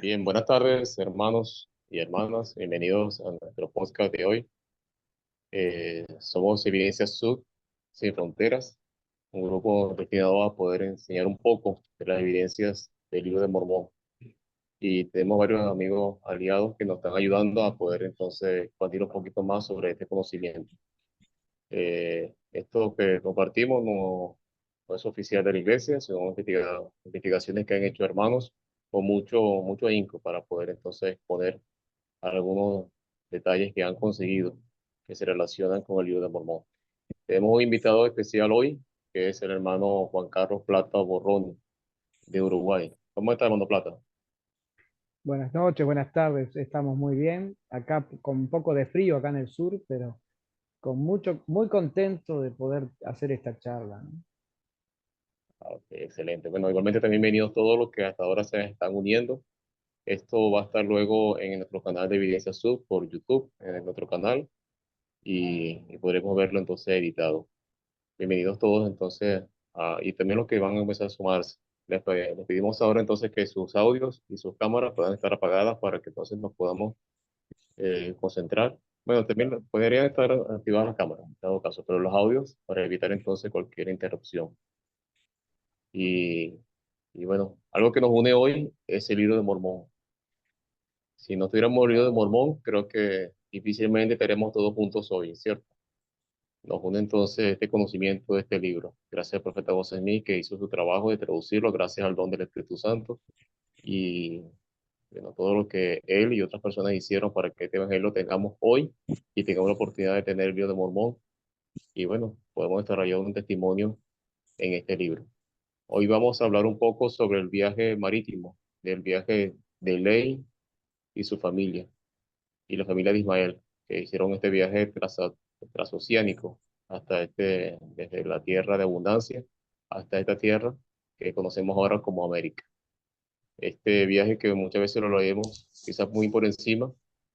Bien, buenas tardes, hermanos y hermanas. Bienvenidos a nuestro podcast de hoy. Somos Evidencia Sud, sin fronteras, un grupo destinado a poder enseñar un poco de las evidencias del libro de Mormón. Y tenemos varios amigos aliados que nos están ayudando a poder entonces expandir un poquito más sobre este conocimiento. Esto que compartimos no es oficial de la iglesia, son investigaciones que han hecho hermanos con mucho ahínco para poder entonces exponer algunos detalles que han conseguido que se relacionan con el libro de Mormón. Tenemos un invitado especial hoy, que es el hermano Juan Carlos Plata Borrón de Uruguay. ¿Cómo está, hermano Plata? Buenas noches, buenas tardes. Estamos muy bien. Acá con un poco de frío acá en el sur, pero muy contento de poder hacer esta charla, ¿no? Ok, excelente. Bueno, igualmente también bienvenidos todos los que hasta ahora se están uniendo. Esto va a estar luego en nuestro canal de Evidencia Sub por YouTube, en nuestro canal, y podremos verlo entonces editado. Bienvenidos todos entonces, y también los que van a empezar a sumarse. Les pedimos ahora entonces que sus audios y sus cámaras puedan estar apagadas para que entonces nos podamos concentrar. Bueno, también podrían estar activadas las cámaras en todo caso, pero los audios para evitar entonces cualquier interrupción. Y, y bueno, algo que nos une hoy es el libro de Mormón. Si no tuviéramos el libro de Mormón, creo que difícilmente estaríamos todos juntos hoy, ¿cierto? Nos une entonces este conocimiento de este libro. Gracias al profeta José Smith que hizo su trabajo de traducirlo, gracias al don del Espíritu Santo y bueno, todo lo que él y otras personas hicieron para que este evangelio lo tengamos hoy y tengamos la oportunidad de tener el libro de Mormón. Y bueno, podemos desarrollar un testimonio en este libro. Hoy vamos a hablar un poco sobre el viaje marítimo, del viaje de Ley y su familia, y la familia de Ismael, que hicieron este viaje transoceánico hasta desde la tierra de abundancia hasta esta tierra que conocemos ahora como América. Este viaje que muchas veces lo leemos quizás muy por encima,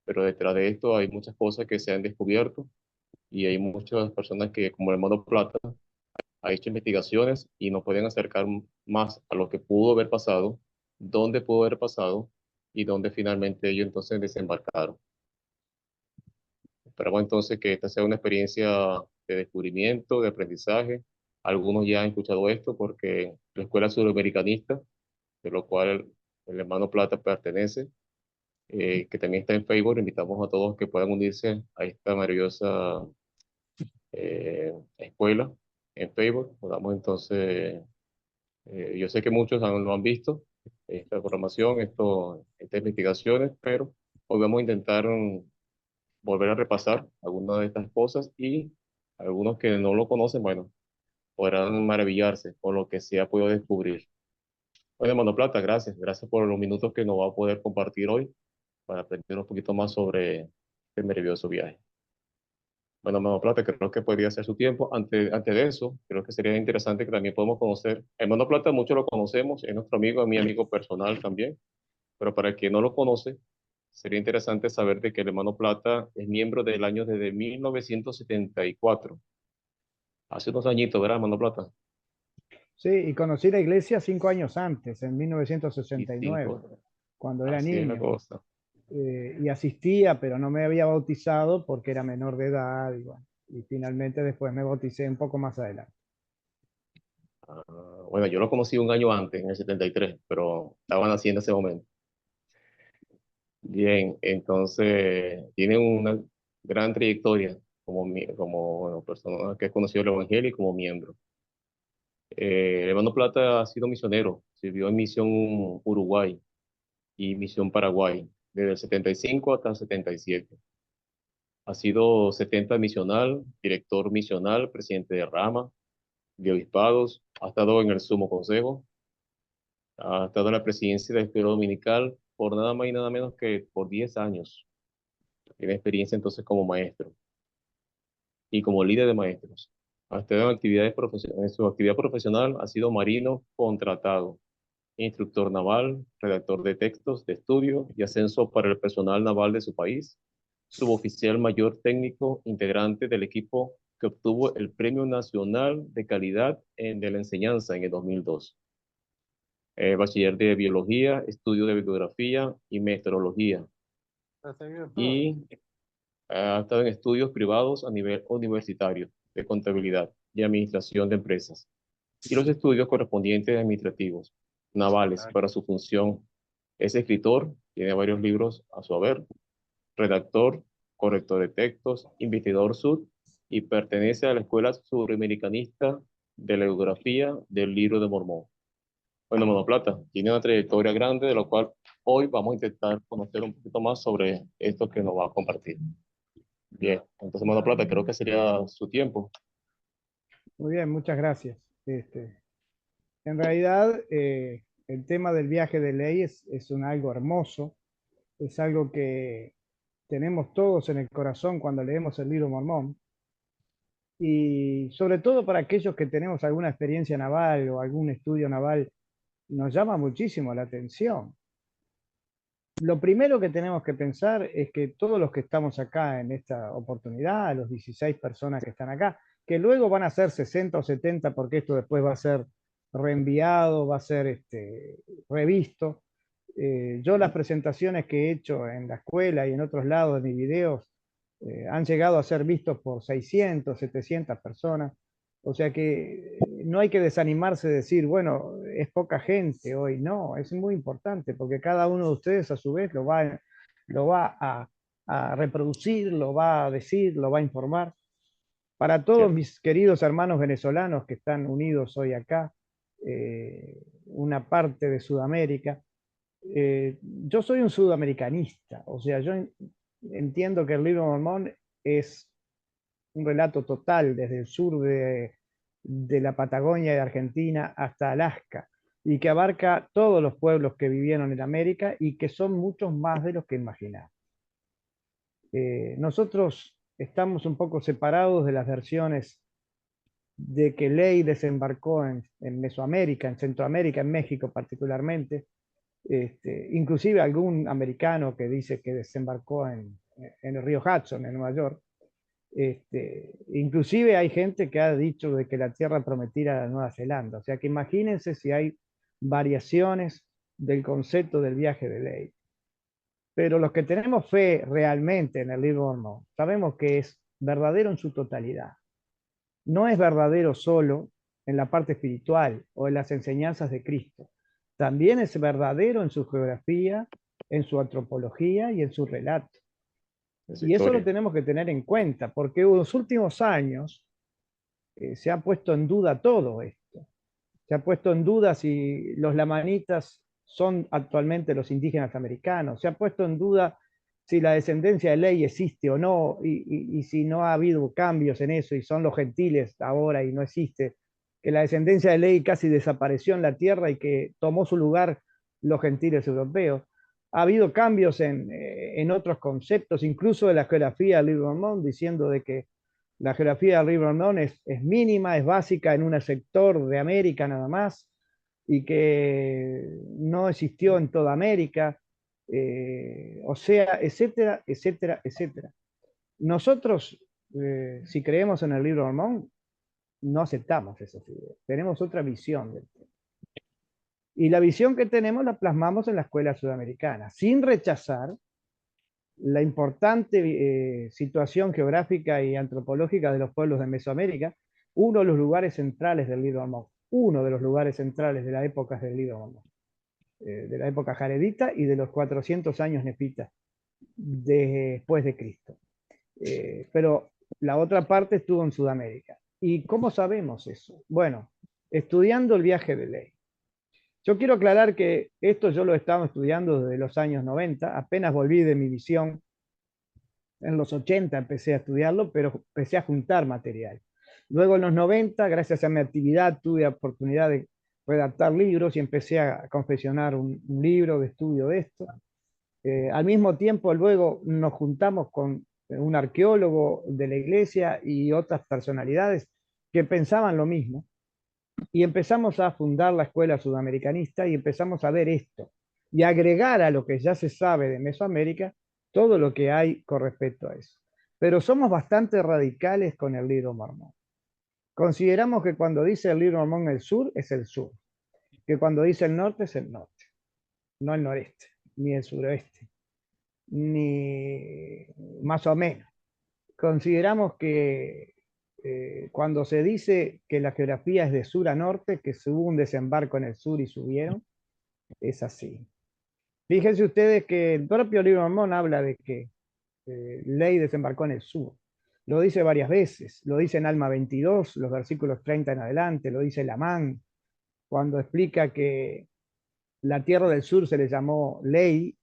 pero detrás de esto hay muchas cosas que se han descubierto y hay muchas personas que, como el hermano Plata, ha hecho investigaciones y nos pueden acercar más a lo que pudo haber pasado, dónde pudo haber pasado y dónde finalmente ellos entonces desembarcaron. Esperamos entonces que esta sea una experiencia de descubrimiento, de aprendizaje. Algunos ya han escuchado esto porque la Escuela Suramericanista, de lo cual el hermano Plata pertenece, que también está en Facebook, invitamos a todos que puedan unirse a esta maravillosa escuela en Facebook. Podamos entonces, yo sé que muchos lo han visto, esta programación, estas investigaciones, pero hoy vamos a intentar volver a repasar algunas de estas cosas y algunos que no lo conocen, bueno, podrán maravillarse con lo que se ha podido descubrir. Bueno, hermano Plata, gracias. Gracias por los minutos que nos va a poder compartir hoy para aprender un poquito más sobre este maravilloso viaje. Bueno, hermano Plata, creo que podría ser su tiempo. Antes de eso, creo que sería interesante que también podamos conocer. Hermano Plata, muchos lo conocemos, es nuestro amigo, es mi amigo personal también, pero para el que no lo conoce, sería interesante saber de que el hermano Plata es miembro del año desde 1974. Hace unos añitos, ¿verdad, hermano Plata? Sí, y conocí la iglesia 5 años antes, en Y 1969, cinco. cuando era Así es la niño. cosa. Y asistía, pero no me había bautizado porque era menor de edad. Y, bueno, y finalmente después me bauticé un poco más adelante. Ah, bueno, yo lo conocí un año antes, en el 73, pero estaban haciendo ese momento. Bien, entonces tiene una gran trayectoria como bueno, persona que ha conocido el Evangelio y como miembro. El hermano Plata ha sido misionero, sirvió en Misión Uruguay y Misión Paraguay, desde el 75 hasta el 77. Ha sido 70 misional, director misional, presidente de rama, de obispados, ha estado en el Sumo Consejo, ha estado en la presidencia de la Escuela Dominical por nada más y nada menos que por 10 años. Tiene experiencia entonces como maestro y como líder de maestros. Ha estado en en su actividad profesional ha sido marino contratado, instructor naval, redactor de textos de estudio y ascenso para el personal naval de su país, suboficial mayor técnico integrante del equipo que obtuvo el Premio Nacional de Calidad de la Enseñanza en el 2002. bachiller de biología, estudio de bibliografía y meteorología. Y ha estado en estudios privados a nivel universitario de contabilidad y administración de empresas y los estudios correspondientes administrativos navales para su función. Es escritor, tiene varios libros a su haber, redactor, corrector de textos, investigador sud y pertenece a la Escuela Suramericanista de la Geografía del Libro de Mormón. Bueno, Monoplata tiene una trayectoria grande de lo cual hoy vamos a intentar conocer un poquito más sobre esto que nos va a compartir. Bien, entonces Monoplata, creo que sería su tiempo. Muy bien, muchas gracias. En realidad, el tema del viaje de ley es algo hermoso, es algo que tenemos todos en el corazón cuando leemos el libro Mormón, y sobre todo para aquellos que tenemos alguna experiencia naval o algún estudio naval, nos llama muchísimo la atención. Lo primero que tenemos que pensar es que todos los que estamos acá en esta oportunidad, los 16 personas que están acá, que luego van a ser 60 o 70 porque esto después va a ser reenviado, va a ser revisto. Yo las presentaciones que he hecho en la escuela y en otros lados de mis videos han llegado a ser vistos por 600, 700 personas. O sea que no hay que desanimarse de decir, bueno, es poca gente hoy. No, es muy importante porque cada uno de ustedes a su vez lo va a reproducir, lo va a decir, lo va a informar. Para todos ¿Cierto? mis queridos hermanos venezolanos que están unidos hoy acá, una parte de Sudamérica, yo soy un sudamericanista, o sea, yo entiendo que el libro de Mormón es un relato total desde el sur de la Patagonia de Argentina hasta Alaska y que abarca todos los pueblos que vivieron en América y que son muchos más de los que imaginamos. Nosotros estamos un poco separados de las versiones de que Ley desembarcó en Mesoamérica, en Centroamérica, en México particularmente, inclusive algún americano que dice que desembarcó en el río Hudson, en Nueva York. Inclusive hay gente que ha dicho de que la tierra prometida era Nueva Zelanda. O sea que imagínense si hay variaciones del concepto del viaje de Ley. Pero los que tenemos fe realmente en el libro de Mormón, sabemos que es verdadero en su totalidad. No es verdadero solo en la parte espiritual o en las enseñanzas de Cristo. También es verdadero en su geografía, en su antropología y en su relato. En su Y eso lo historia. tenemos que tener en cuenta, porque en los últimos años se ha puesto en duda todo esto. Se ha puesto en duda si los lamanitas son actualmente los indígenas americanos. Se ha puesto en duda si la descendencia de Ley existe o no, y si no ha habido cambios en eso, y son los gentiles ahora y no existe, que la descendencia de Ley casi desapareció en la tierra y que tomó su lugar los gentiles europeos. Ha habido cambios en otros conceptos, incluso de la geografía del libro de Mormón, diciendo de que la geografía del río Rondón es mínima, es básica en un sector de América nada más, y que no existió en toda América, o sea, etcétera, etcétera, etcétera. Nosotros, si creemos en el libro de Mormón, no aceptamos esas ideas, tenemos otra visión del tema. Y la visión que tenemos la plasmamos en la escuela sudamericana, sin rechazar la importante situación geográfica y antropológica de los pueblos de Mesoamérica, uno de los lugares centrales del libro de Mormón, uno de los lugares centrales de la época del libro de Mormón, de la época jaredita y de los 400 años nefitas después de Cristo. Pero la otra parte estuvo en Sudamérica. ¿Y cómo sabemos eso? Bueno, estudiando el viaje de Ley. Yo quiero aclarar que esto yo lo he estado estudiando desde los años 90, apenas volví de mi visión en los 80 empecé a estudiarlo, pero empecé a juntar material. Luego en los 90, gracias a mi actividad, tuve la oportunidad de redactar libros y empecé a confeccionar un libro de estudio de esto. Al mismo tiempo, luego nos juntamos con un arqueólogo de la iglesia y otras personalidades que pensaban lo mismo. Y empezamos a fundar la Escuela Sudamericanista y empezamos a ver esto y agregar a lo que ya se sabe de Mesoamérica todo lo que hay con respecto a eso. Pero somos bastante radicales con el libro mormón. Consideramos que cuando dice el libro mormón el sur, es el sur. que cuando dice el norte es el norte, no el noreste, ni el suroeste, ni más o menos. Consideramos que cuando se dice que la geografía es de sur a norte, que hubo un desembarco en el sur y subieron, es así. Fíjense ustedes que el propio libro de Mormón habla de que Ley desembarcó en el sur. Lo dice varias veces, lo dice en Alma 22, los versículos 30 en adelante, lo dice Lamán, cuando explica que la tierra del sur se le llamó Ley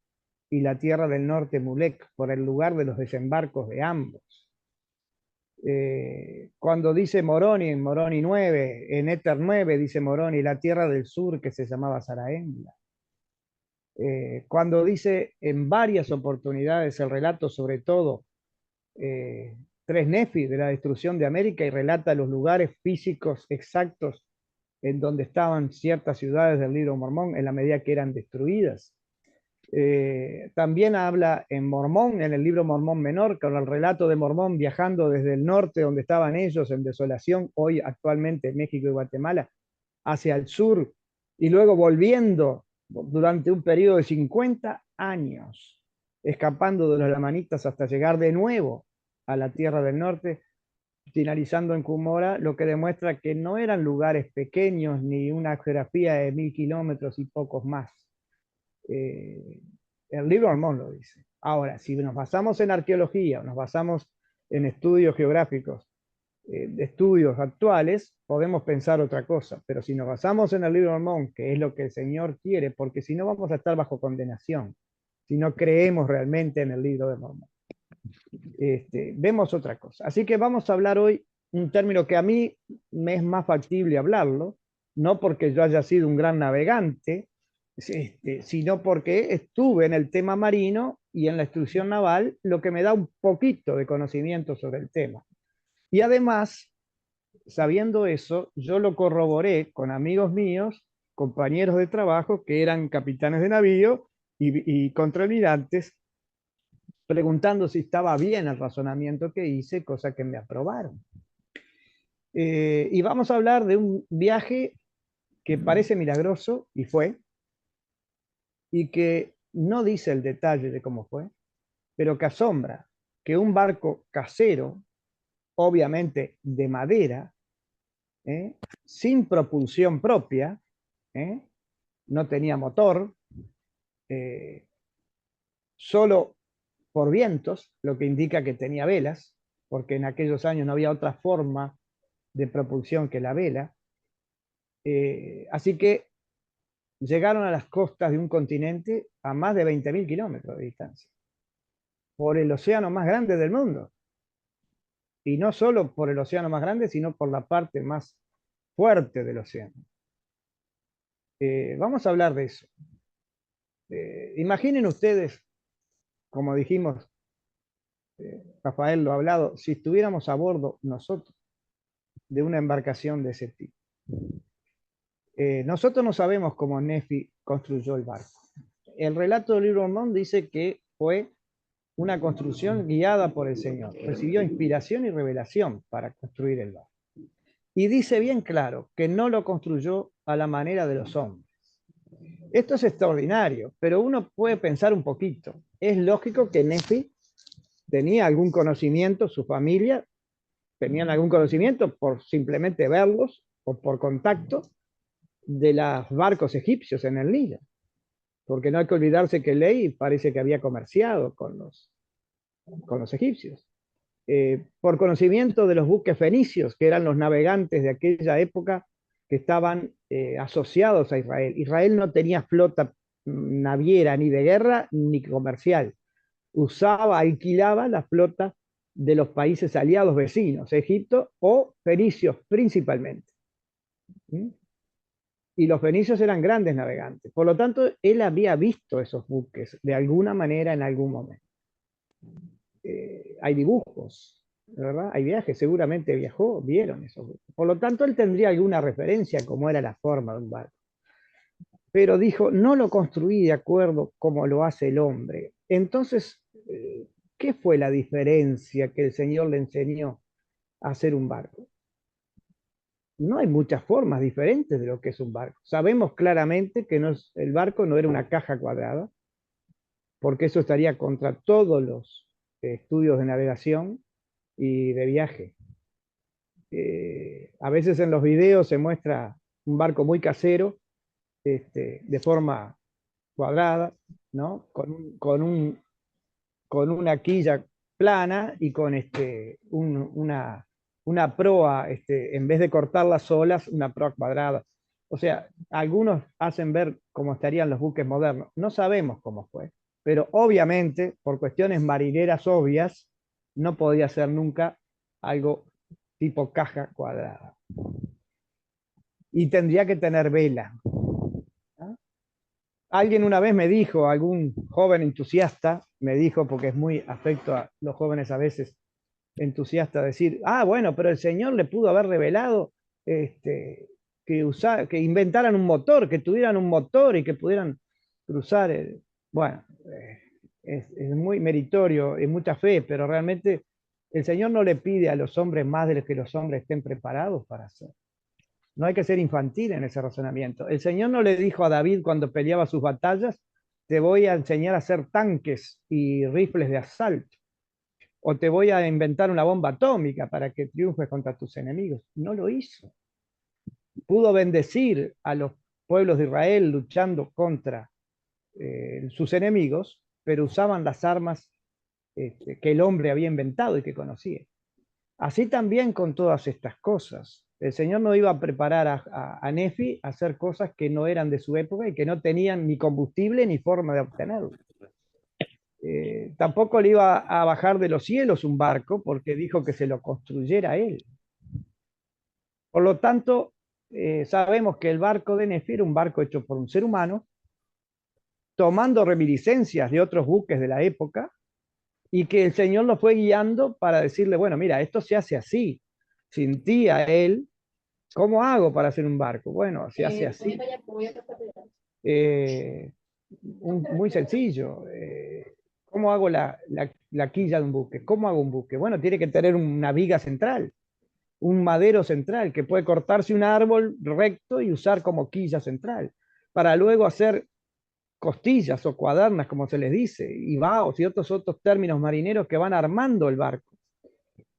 y la tierra del norte Mulek, por el lugar de los desembarcos de ambos. Cuando dice Moroni, en Moroni 9, en Éter 9 dice Moroni, la tierra del sur que se llamaba Saraemla. Cuando dice en varias oportunidades el relato, sobre todo, Tres Nefi de la destrucción de América, y relata los lugares físicos exactos en donde estaban ciertas ciudades del libro Mormón en la medida que eran destruidas. También habla en Mormón, en el libro Mormón Menor, con el relato de Mormón viajando desde el norte, donde estaban ellos en desolación, hoy actualmente en México y Guatemala, hacia el sur, y luego volviendo durante un periodo de 50 años, escapando de los lamanitas hasta llegar de nuevo a la tierra del norte, finalizando en Cumora, lo que demuestra que no eran lugares pequeños ni una geografía de 1000 kilómetros y pocos más. El libro Mormón lo dice. Ahora, si nos basamos en arqueología, nos basamos en estudios geográficos, de estudios actuales, podemos pensar otra cosa, pero si nos basamos en el libro Mormón, que es lo que el Señor quiere, porque si no vamos a estar bajo condenación, si no creemos realmente en el libro de Mormón. Vemos otra cosa. Así que vamos a hablar hoy un término que a mí me es más factible hablarlo, no porque yo haya sido un gran navegante, sino porque estuve en el tema marino y en la instrucción naval, lo que me da un poquito de conocimiento sobre el tema. Y además, sabiendo eso, yo lo corroboré con amigos míos, compañeros de trabajo que eran capitanes de navío y contraalmirantes, preguntando si estaba bien el razonamiento que hice, cosa que me aprobaron. Y vamos a hablar de un viaje que parece milagroso, y fue, y que no dice el detalle de cómo fue, pero que asombra que un barco casero, obviamente de madera, sin propulsión propia, no tenía motor, solo por vientos, lo que indica que tenía velas, porque en aquellos años no había otra forma de propulsión que la vela. Así que llegaron a las costas de un continente a más de 20.000 kilómetros de distancia, por el océano más grande del mundo. Y no solo por el océano más grande, sino por la parte más fuerte del océano. Vamos a hablar de eso. Imaginen ustedes, como dijimos, Rafael lo ha hablado, si estuviéramos a bordo nosotros de una embarcación de ese tipo. Nosotros no sabemos cómo Nefi construyó el barco. El relato del libro de Mormón dice que fue una construcción guiada por el Señor. Recibió inspiración y revelación para construir el barco. Y dice bien claro que no lo construyó a la manera de los hombres. Esto es extraordinario, pero uno puede pensar un poquito. Es lógico que Nefi tenía algún conocimiento, su familia tenían algún conocimiento por simplemente verlos o por contacto de los barcos egipcios en el Nilo. Porque no hay que olvidarse que Ley parece que había comerciado con los egipcios. Por conocimiento de los buques fenicios, que eran los navegantes de aquella época que estaban asociados a Israel. Israel no tenía flota naviera ni de guerra ni comercial. Alquilaba la flota de los países aliados vecinos, Egipto o fenicios principalmente. Y los fenicios eran grandes navegantes. Por lo tanto, él había visto esos buques de alguna manera en algún momento. Hay dibujos, ¿verdad? Hay viajes, seguramente viajó, vieron esos buques. Por lo tanto, él tendría alguna referencia cómo era la forma de un barco. Pero dijo, no lo construí de acuerdo como lo hace el hombre. Entonces, ¿qué fue la diferencia que el Señor le enseñó a hacer un barco? no hay muchas formas diferentes de lo que es un barco. Sabemos claramente que el barco no era una caja cuadrada, porque eso estaría contra todos los estudios de navegación y de viaje. A veces en los videos se muestra un barco muy casero, de forma cuadrada, ¿no? Con una quilla plana y con una proa, en vez de cortar las olas, una proa cuadrada. O sea, algunos hacen ver cómo estarían los buques modernos. No sabemos cómo fue, pero obviamente, por cuestiones marineras obvias, no podía ser nunca algo tipo caja cuadrada. Y tendría que tener vela, ¿no? Alguien una vez me dijo, algún joven entusiasta, me dijo, porque es muy afecto a los jóvenes a veces, entusiasta, decir, ah, bueno, pero el Señor le pudo haber revelado que inventaran un motor, que tuvieran un motor y que pudieran cruzar. Bueno, es muy meritorio, es mucha fe, pero realmente el Señor no le pide a los hombres más de lo que los hombres estén preparados para hacer. No hay que ser infantil en ese razonamiento. El Señor no le dijo a David cuando peleaba sus batallas, te voy a enseñar a hacer tanques y rifles de asalto, o te voy a inventar una bomba atómica para que triunfes contra tus enemigos. No lo hizo. Pudo bendecir a los pueblos de Israel luchando contra sus enemigos, pero usaban las armas que el hombre había inventado y que conocía. Así también con todas estas cosas. El Señor no iba a preparar a Nefi a hacer cosas que no eran de su época y que no tenían ni combustible ni forma de obtenerlo. Tampoco le iba a bajar de los cielos un barco porque dijo que se lo construyera él. Por lo tanto, sabemos que el barco de Nefi era un barco hecho por un ser humano, tomando reminiscencias de otros buques de la época, y que el Señor lo fue guiando para decirle, bueno, mira, esto se hace así. Sin ti a él, ¿cómo hago para hacer un barco? Bueno, se hace así. Eh, Muy sencillo. ¿Cómo hago la quilla de un buque? ¿Cómo hago un buque? Bueno, tiene que tener una viga central, un madero central, que puede cortarse un árbol recto y usar como quilla central, para luego hacer costillas o cuadernas, como se les dice, y vaos y otros términos marineros que van armando el barco.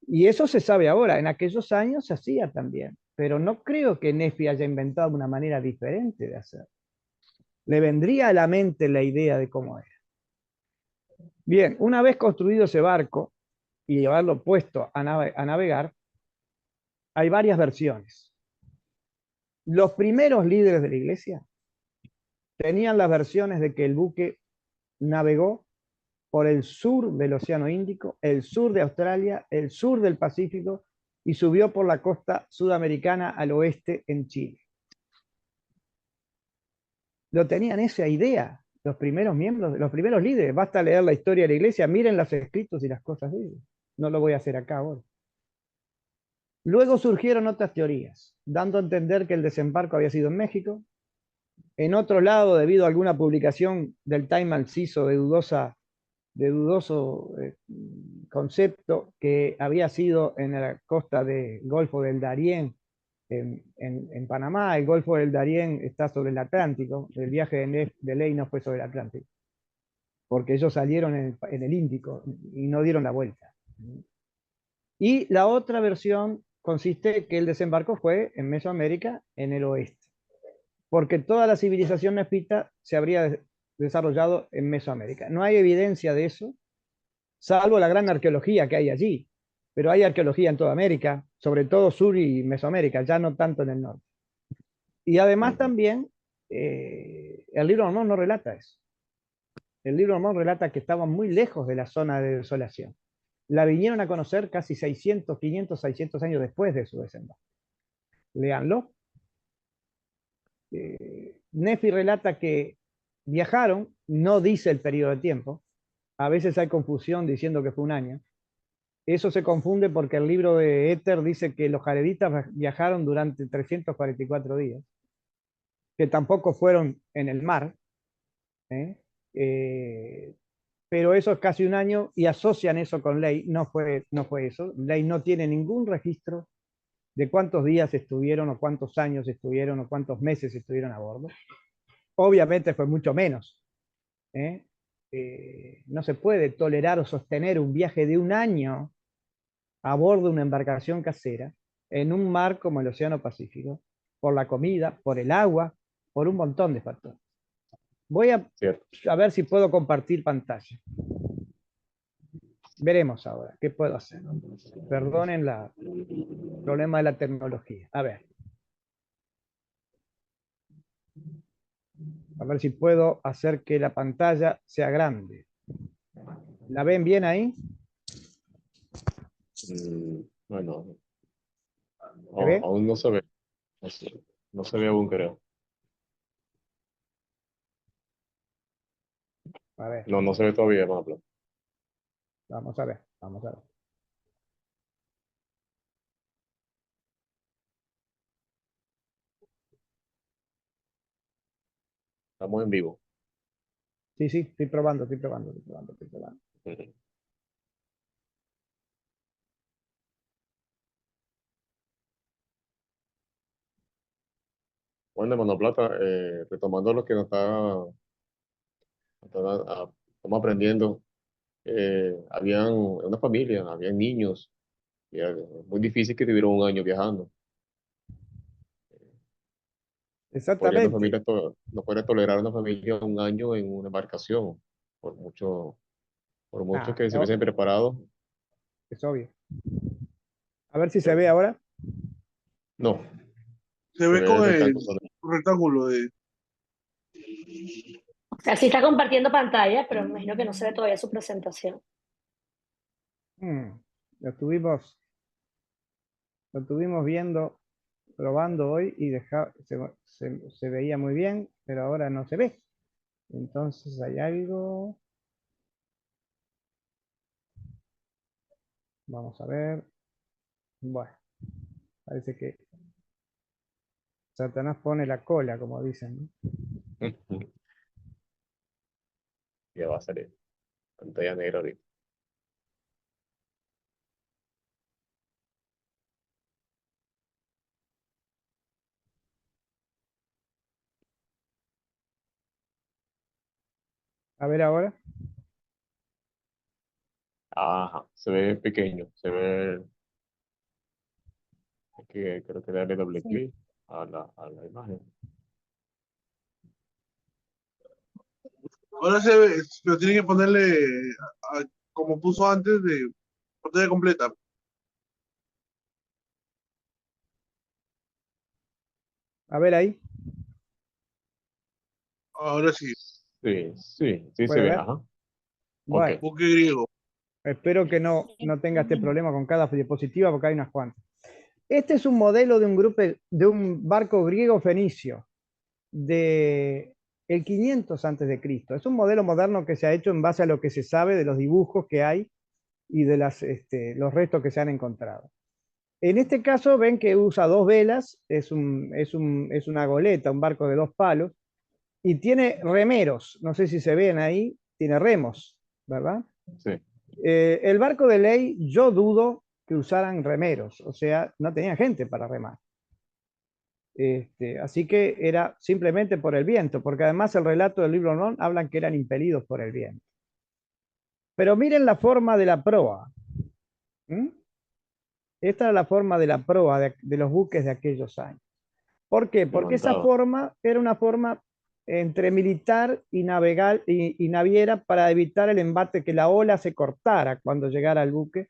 Y eso se sabe ahora, en aquellos años se hacía también, pero no creo que Nefi haya inventado una manera diferente de hacer. Le vendría a la mente la idea de cómo era. Bien, una vez construido ese barco y llevarlo puesto a navegar, hay varias versiones. Los primeros líderes de la iglesia tenían las versiones de que el buque navegó por el sur del Océano Índico, el sur de Australia, el sur del Pacífico y subió por la costa sudamericana al oeste en Chile. Lo tenían esa idea los primeros miembros, los primeros líderes. Basta leer la historia de la iglesia, miren los escritos y las cosas de ellos. No lo voy a hacer acá ahora. Luego surgieron otras teorías, dando a entender que el desembarco había sido en México. En otro lado, debido a alguna publicación del Time Manciso de dudoso concepto, que había sido en la costa del Golfo del Darién, en Panamá. El Golfo del Darién está sobre el Atlántico. El viaje de Ley no fue sobre el Atlántico, porque ellos salieron en el Índico y no dieron la vuelta. Y la otra versión consiste que el desembarco fue en Mesoamérica, en el oeste, porque toda la civilización nefita se habría desarrollado en Mesoamérica. No hay evidencia de eso, salvo la gran arqueología que hay allí, pero hay arqueología en toda América, sobre todo Sur y Mesoamérica, ya no tanto en el norte. Y además también, el libro de Mormón no relata eso. El libro de Mormón relata que estaban muy lejos de la zona de desolación. La vinieron a conocer casi 600, 500, 600 años después de su desembarco. Léanlo. Nefi relata que viajaron, no dice el periodo de tiempo, a veces hay confusión diciendo que fue un año. Eso se confunde porque el libro de Éter dice que los jareditas viajaron durante 344 días, que tampoco fueron en el mar, ¿eh? Eh, pero eso es casi un año y asocian eso con Ley. No fue eso. Ley no tiene ningún registro de cuántos días estuvieron o cuántos años estuvieron o cuántos meses estuvieron a bordo. Obviamente fue mucho menos. ¿Eh? No se puede tolerar o sostener un viaje de un año a bordo de una embarcación casera en un mar como el Océano Pacífico, por la comida, por el agua, por un montón de factores. Voy cierto. a ver si puedo compartir pantalla. Veremos ahora qué puedo hacer. Perdonen el problema de la tecnología. A ver si puedo hacer que la pantalla sea grande. ¿La ven bien ahí? Bueno, ¿Se ve? aún no se ve. No se ve aún, creo. A ver, No, no se ve todavía, Pablo. vamos a ver, vamos a ver. Estamos en vivo. Sí, sí, estoy probando, estoy probando, estoy probando, estoy probando. Ujú. Bueno, hermano Plata, retomando lo que estamos aprendiendo, habían una familia, habían niños, y era muy difícil que tuvieran un año viajando. Exactamente, No podría tolerar una familia un año en una embarcación, por mucho ah, que se hubiesen preparado. es obvio. A ver si se eh, ve ahora. no, Se se ve ve con el rectángulo. rectángulo de... O sea, sí está compartiendo pantalla, pero me imagino que no se ve todavía su presentación. Hmm, Lo estuvimos viendo, probando hoy y se veía muy bien, pero ahora no se ve. Entonces hay algo. Vamos a ver. Bueno, parece que Satanás pone la cola, como dicen, ¿no? Ya va a salir pantalla negra ahorita. A ver ahora. Ajá, se ve pequeño, creo que darle doble clic a la imagen. Ahora se ve, pero tiene que ponerle como puso antes de pantalla completa. A ver ahí. Ahora sí, Sí se ¿Puede ve, ver? ajá. Ok. Bueno, buque griego. espero que no tenga este problema con cada diapositiva porque hay unas cuantas. Este es un modelo de un barco griego fenicio de el 500 antes de Cristo. Es un modelo moderno que se ha hecho en base a lo que se sabe de los dibujos que hay y de los restos que se han encontrado. En este caso ven que usa dos velas, es una goleta, un barco de dos palos, y tiene remeros, no sé si se ven ahí, tiene remos, ¿verdad? Sí. El barco de ley, yo dudo que usaran remeros, o sea, no tenían gente para remar. Así que era simplemente por el viento, porque además el relato del libro Non hablan que eran impelidos por el viento. Pero miren la forma de la proa. ¿Mm? Esta era la forma de la proa de los buques de aquellos años. ¿Por qué? Porque esa Levantado. forma era una forma entre militar y, y naviera para evitar el embate, que la ola se cortara cuando llegara al buque,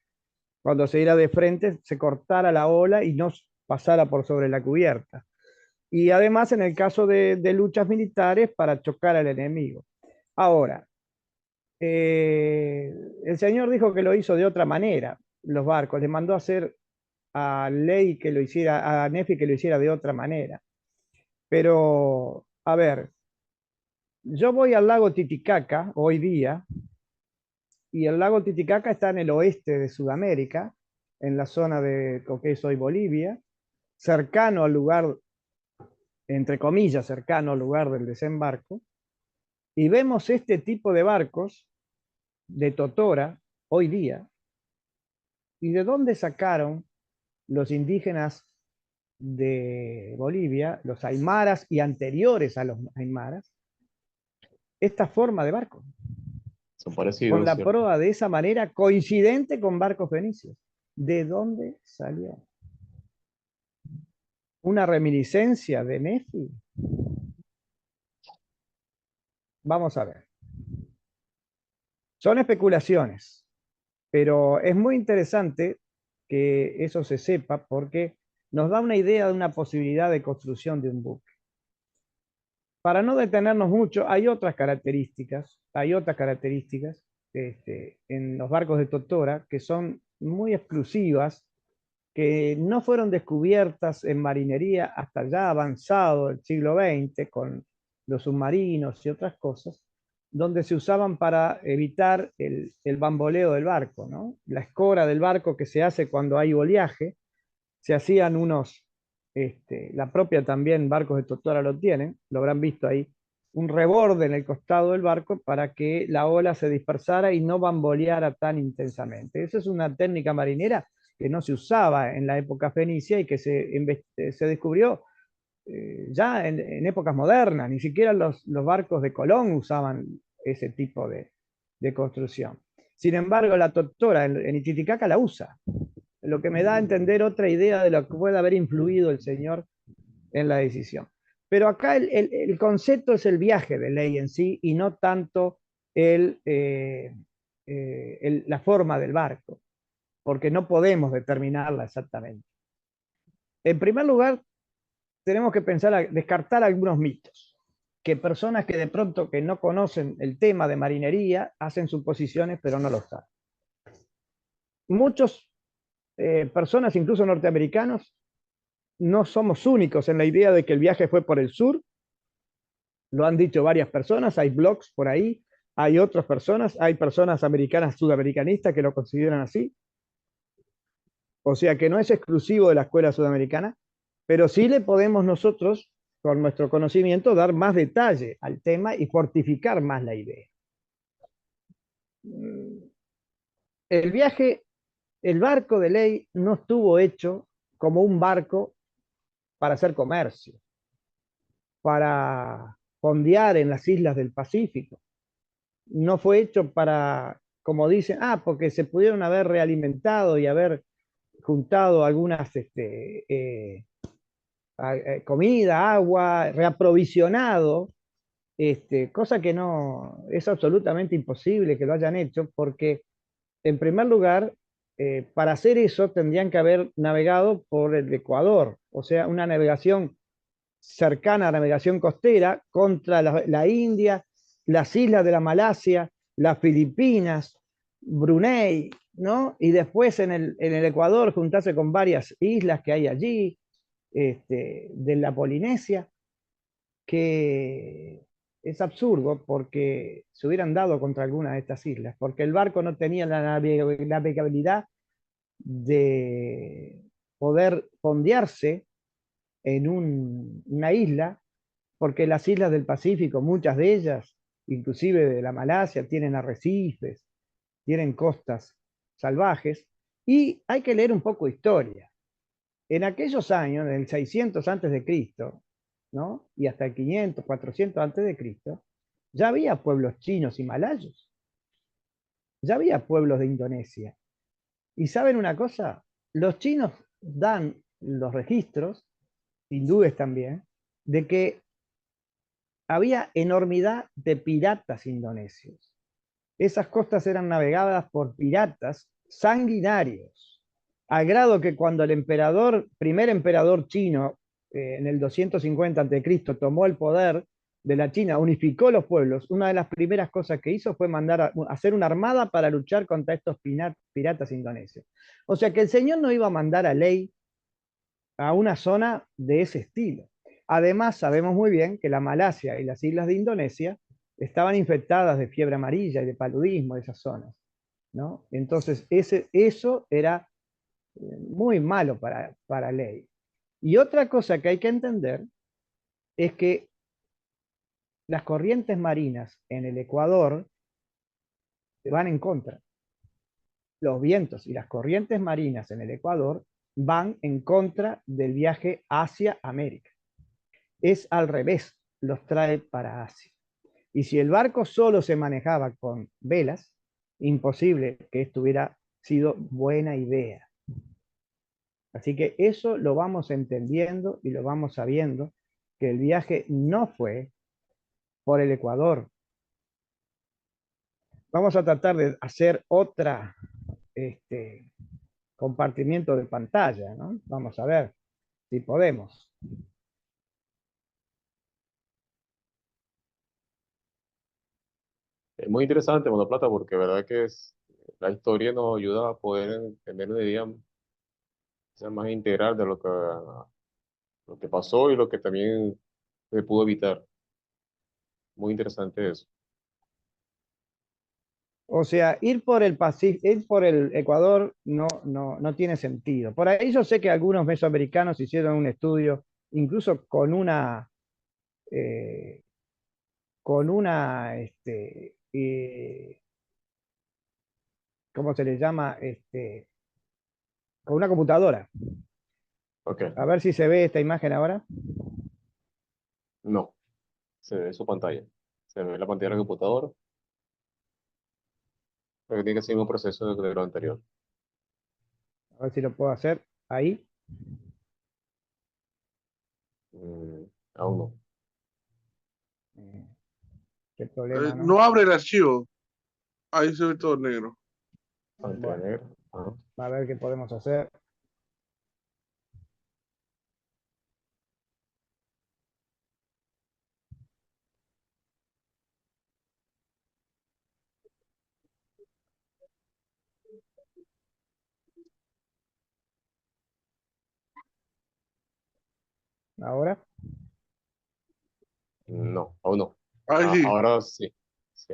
cuando se iera de frente, se cortara la ola y no pasara por sobre la cubierta. Y además en el caso de luchas militares para chocar al enemigo. Ahora, el señor dijo que lo hizo de otra manera, los barcos, le mandó a hacer a Ley que lo hiciera, a Nefi que lo hiciera de otra manera. Pero, a ver, yo voy al lago Titicaca hoy día, y el lago Titicaca está en el oeste de Sudamérica, en la zona de lo que es hoy Bolivia, cercano al lugar, entre comillas, cercano al lugar del desembarco, y vemos este tipo de barcos de Totora hoy día. ¿Y de dónde sacaron los indígenas de Bolivia, los aymaras y anteriores a los aymaras, esta forma de barco, Son con parecidos, la ¿cierto? proa de esa manera coincidente con barcos fenicios. ¿De dónde salió? ¿Una reminiscencia de Nefi? Vamos a ver. Son especulaciones, pero es muy interesante que eso se sepa porque nos da una idea de una posibilidad de construcción de un buque. Para no detenernos mucho, hay otras características en los barcos de Totora que son muy exclusivas, que no fueron descubiertas en marinería hasta ya avanzado el siglo XX, con los submarinos y otras cosas, donde se usaban para evitar el bamboleo del barco, ¿no? La escora del barco que se hace cuando hay oleaje, se hacían la propia también barcos de Totora lo tienen, lo habrán visto ahí, un reborde en el costado del barco para que la ola se dispersara y no bamboleara tan intensamente. Esa es una técnica marinera que no se usaba en la época fenicia y que se descubrió ya en épocas modernas. Ni siquiera los barcos de Colón usaban ese tipo de construcción. Sin embargo, la Totora en Titicaca la usa, lo que me da a entender otra idea de lo que puede haber influido el señor en la decisión. Pero acá el concepto es el viaje de ley en sí y no tanto la forma del barco, porque no podemos determinarla exactamente. En primer lugar, tenemos que descartar algunos mitos, que personas que de pronto que no conocen el tema de marinería hacen suposiciones, pero no lo saben. Muchas personas, incluso norteamericanos, no somos únicos en la idea de que el viaje fue por el sur. Lo han dicho varias personas, hay blogs por ahí, hay otras personas, hay personas americanas, sudamericanistas que lo consideran así. O sea que no es exclusivo de la escuela sudamericana, pero sí le podemos nosotros, con nuestro conocimiento, dar más detalle al tema y fortificar más la idea. El viaje, el barco de ley no estuvo hecho como un barco para hacer comercio, para fondear en las islas del Pacífico. No fue hecho para, como dicen, porque se pudieron haber realimentado y haber juntado algunas comida, agua, reaprovisionado, cosa que no es absolutamente imposible que lo hayan hecho, porque en primer lugar, para hacer eso tendrían que haber navegado por el Ecuador, o sea, una navegación cercana a la navegación costera contra la India, las islas de la Malasia, las Filipinas, Brunei, ¿no? Y después en el Ecuador juntarse con varias islas que hay allí, de la Polinesia, que es absurdo porque se hubieran dado contra alguna de estas islas, porque el barco no tenía la navegabilidad de poder fondearse en una isla, porque las islas del Pacífico, muchas de ellas, inclusive de la Malasia, tienen arrecifes, tienen costas salvajes, y hay que leer un poco de historia. En aquellos años, en el 600 antes de Cristo, ¿no? Y hasta el 500, 400 antes de Cristo, ya había pueblos chinos y malayos, ya había pueblos de Indonesia. Y saben una cosa, los chinos dan los registros, hindúes también, de que había enormidad de piratas indonesios. Esas costas eran navegadas por piratas sanguinarios, al grado que cuando el primer emperador chino, en el 250 a.C., tomó el poder de la China, unificó los pueblos, una de las primeras cosas que hizo fue mandar a hacer una armada para luchar contra estos piratas indonesios. O sea que el señor no iba a mandar a ley a una zona de ese estilo. Además, sabemos muy bien que la Malasia y las islas de Indonesia estaban infectadas de fiebre amarilla y de paludismo, esas zonas, ¿no? Entonces, eso era muy malo para ley. Y otra cosa que hay que entender es que las corrientes marinas en el Ecuador van en contra. Los vientos y las corrientes marinas en el Ecuador van en contra del viaje hacia América. Es al revés, los trae para Asia. Y si el barco solo se manejaba con velas, imposible que esto hubiera sido buena idea. Así que eso lo vamos entendiendo y lo vamos sabiendo, que el viaje no fue por el Ecuador. Vamos a tratar de hacer otra compartimiento de pantalla, ¿no? Vamos a ver si podemos. Es muy interesante, Monoplata, porque verdad que la historia nos ayuda a poder tener una idea quizás más integral de lo que pasó y lo que también se pudo evitar. Muy interesante eso. O sea, ir por el Pacífico, ir por el Ecuador no tiene sentido. Por ahí yo sé que algunos mesoamericanos hicieron un estudio, incluso eh, con una, ¿cómo se le llama? Con una computadora. Ok, A ver si se ve esta imagen ahora. no, se ve su pantalla. Se ve la pantalla del computador, pero tiene que ser un proceso de lo anterior. A ver si lo puedo hacer ahí. Mm, aún no. Eh, Qué problema, ¿no? No abre el archivo. Ahí se ve todo negro. Pantalla Bueno, negra. Ajá. a ver qué podemos hacer. Ahora. No, aún no. Ahí sí. Ahora sí. Sí.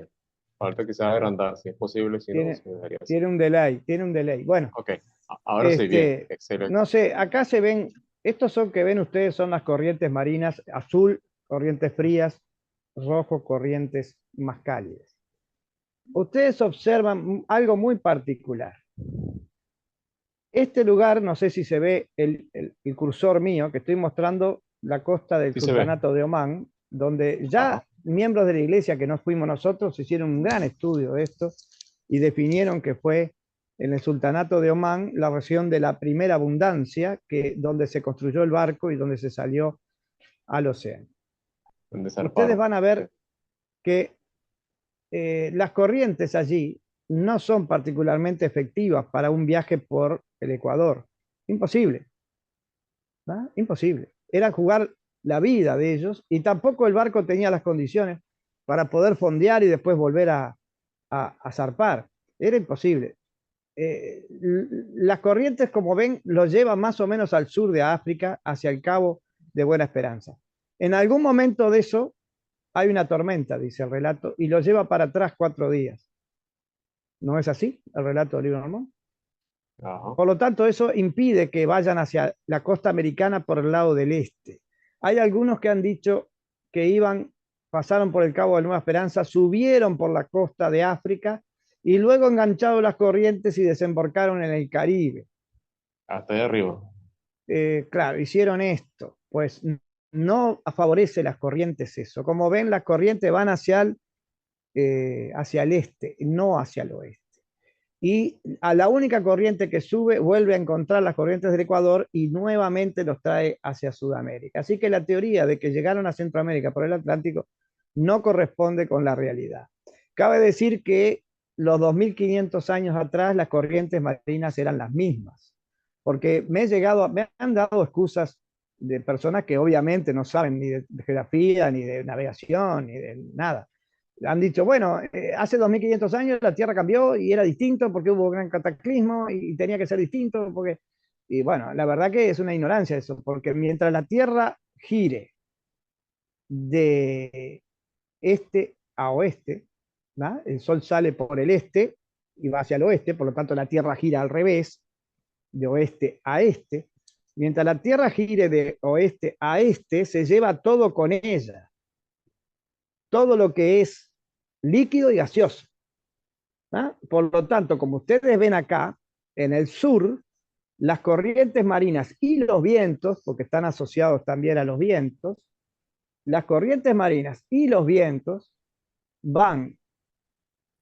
Falta quizás agrandar, si es posible, si no, Tiene, se dejaría así. tiene un delay, tiene un delay. Bueno, Ok, ahora sí, bien, excelente. no sé, acá se ven, estos son que ven ustedes son las corrientes marinas, azul, corrientes frías, rojo, corrientes más cálidas. Ustedes observan algo muy particular. Este lugar, no sé si se ve el cursor mío, que estoy mostrando la costa del Sí se ve. Sultanato de Omán, donde Ajá. ya miembros de la iglesia que no fuimos nosotros hicieron un gran estudio de esto y definieron que fue en el Sultanato de Omán la región de la primera abundancia, donde se construyó el barco y donde se salió al océano. Donde Ustedes zarparon. van a ver que las corrientes allí no son particularmente efectivas para un viaje por el Ecuador. Imposible, ¿no? Imposible. Era jugar la vida de ellos y tampoco el barco tenía las condiciones para poder fondear y después volver a zarpar. Era imposible. Las corrientes, como ven, lo llevan más o menos al sur de África, hacia el Cabo de Buena Esperanza. En algún momento de eso hay una tormenta, dice el relato, y lo lleva para atrás 4 días. ¿No es así el relato del libro de Mormón? Ajá. Por lo tanto, eso impide que vayan hacia la costa americana por el lado del este. Hay algunos que han dicho que pasaron por el Cabo de Nueva Esperanza, subieron por la costa de África y luego engancharon las corrientes y desembarcaron en el Caribe. Hasta allá arriba. Claro, hicieron esto, pues no favorece las corrientes eso. Como ven, las corrientes van hacia el este, no hacia el oeste. Y a la única corriente que sube vuelve a encontrar las corrientes del Ecuador y nuevamente los trae hacia Sudamérica. Así que la teoría de que llegaron a Centroamérica por el Atlántico no corresponde con la realidad. Cabe decir que los 2500 años atrás las corrientes marinas eran las mismas, porque me han dado excusas de personas que obviamente no saben ni de geografía, ni de navegación, ni de nada. Han dicho, bueno, hace 2500 años la Tierra cambió y era distinto porque hubo un gran cataclismo y tenía que ser distinto porque... Y bueno, la verdad que es una ignorancia eso, porque mientras la Tierra gire de este a oeste, ¿no? El Sol sale por el este y va hacia el oeste, por lo tanto la Tierra gira al revés, de oeste a este. Mientras la Tierra gire de oeste a este, se lleva todo con ella. Todo lo que es líquido y gaseoso. ¿Ah? Por lo tanto, como ustedes ven acá, en el sur, las corrientes marinas y los vientos, porque están asociados también a los vientos, las corrientes marinas y los vientos van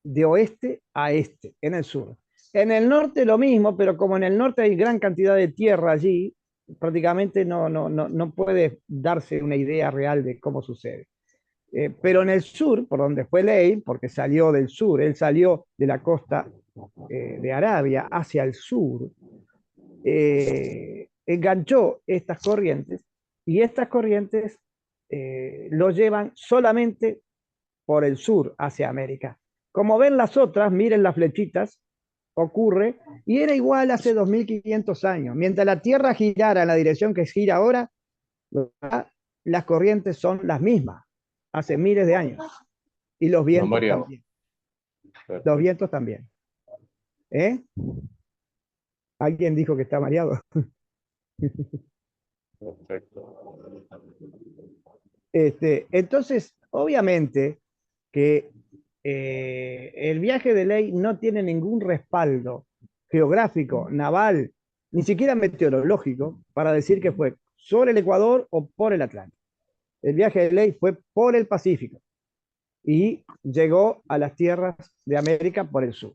de oeste a este, en el sur. En el norte lo mismo, pero como en el norte hay gran cantidad de tierra allí, prácticamente no puede darse una idea real de cómo sucede. Pero en el sur, por donde fue Ley, porque salió del sur, él salió de la costa de Arabia hacia el sur, enganchó estas corrientes y estas corrientes lo llevan solamente por el sur hacia América. Como ven las otras, miren las flechitas, ocurre, y era igual hace 2500 años. Mientras la Tierra girara en la dirección que gira ahora, las corrientes son las mismas, hace miles de años. Y los No, vientos Mariano. también. Los Perfecto. vientos también. ¿Eh? ¿Alguien dijo que está mareado? Perfecto. Entonces, obviamente que el viaje de Ley no tiene ningún respaldo geográfico, naval, ni siquiera meteorológico, para decir que fue sobre el Ecuador o por el Atlántico. El viaje de Ley fue por el Pacífico y llegó a las tierras de América por el sur.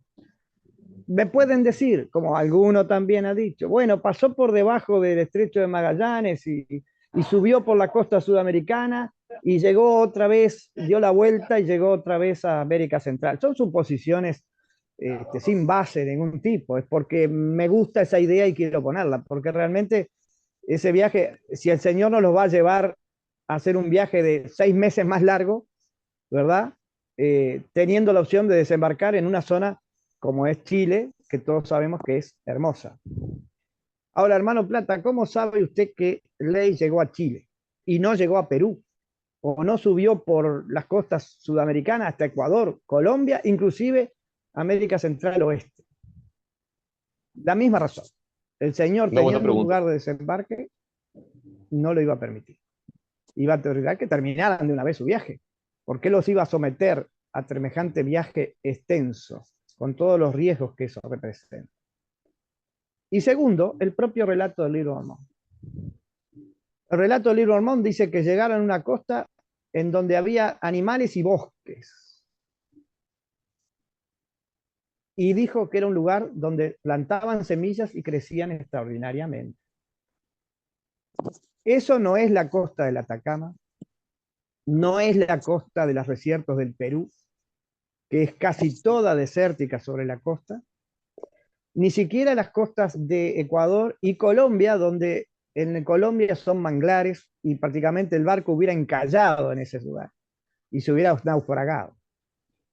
Me pueden decir, como alguno también ha dicho, bueno, pasó por debajo del estrecho de Magallanes y subió por la costa sudamericana y llegó otra vez, dio la vuelta y llegó otra vez a América Central. Son suposiciones sin base de ningún tipo, es porque me gusta esa idea y quiero ponerla, porque realmente ese viaje, si el Señor nos lo va a llevar a hacer un viaje de 6 meses más largo, ¿verdad? Teniendo la opción de desembarcar en una zona como es Chile, que todos sabemos que es hermosa. Ahora, hermano Plata, ¿cómo sabe usted que Ley llegó a Chile y no llegó a Perú? ¿O no subió por las costas sudamericanas hasta Ecuador, Colombia, inclusive América Central Oeste? La misma razón. El Señor, Una buena teniendo un pregunta. lugar de desembarque, no lo iba a permitir. Iba a tener que terminaran de una vez su viaje. ¿Por qué los iba a someter a semejante viaje extenso, con todos los riesgos que eso representa? Y segundo, el propio relato del libro de Mormón. El relato del libro de Mormón dice que llegaron a una costa en donde había animales y bosques. Y dijo que era un lugar donde plantaban semillas y crecían extraordinariamente. Eso no es la costa del Atacama, no es la costa de los desiertos del Perú, que es casi toda desértica sobre la costa, ni siquiera las costas de Ecuador y Colombia, donde en Colombia son manglares y prácticamente el barco hubiera encallado en ese lugar y se hubiera naufragado.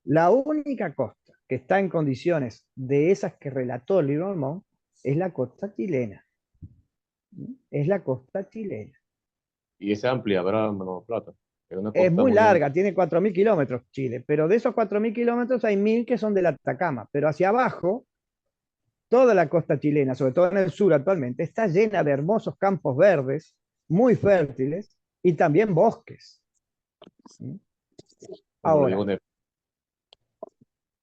La única costa que está en condiciones de esas que relató el libro de Mormón es la costa chilena. Es la costa chilena. Y es amplia, ¿verdad, hermano Plata? Es una Es costa muy muy amplia. larga, tiene 4000 kilómetros Chile, pero de esos 4000 kilómetros hay 1000 que son del Atacama, pero hacia abajo toda la costa chilena, sobre todo en el sur actualmente, está llena de hermosos campos verdes, muy fértiles, y también bosques. Como lo digo, Ahora,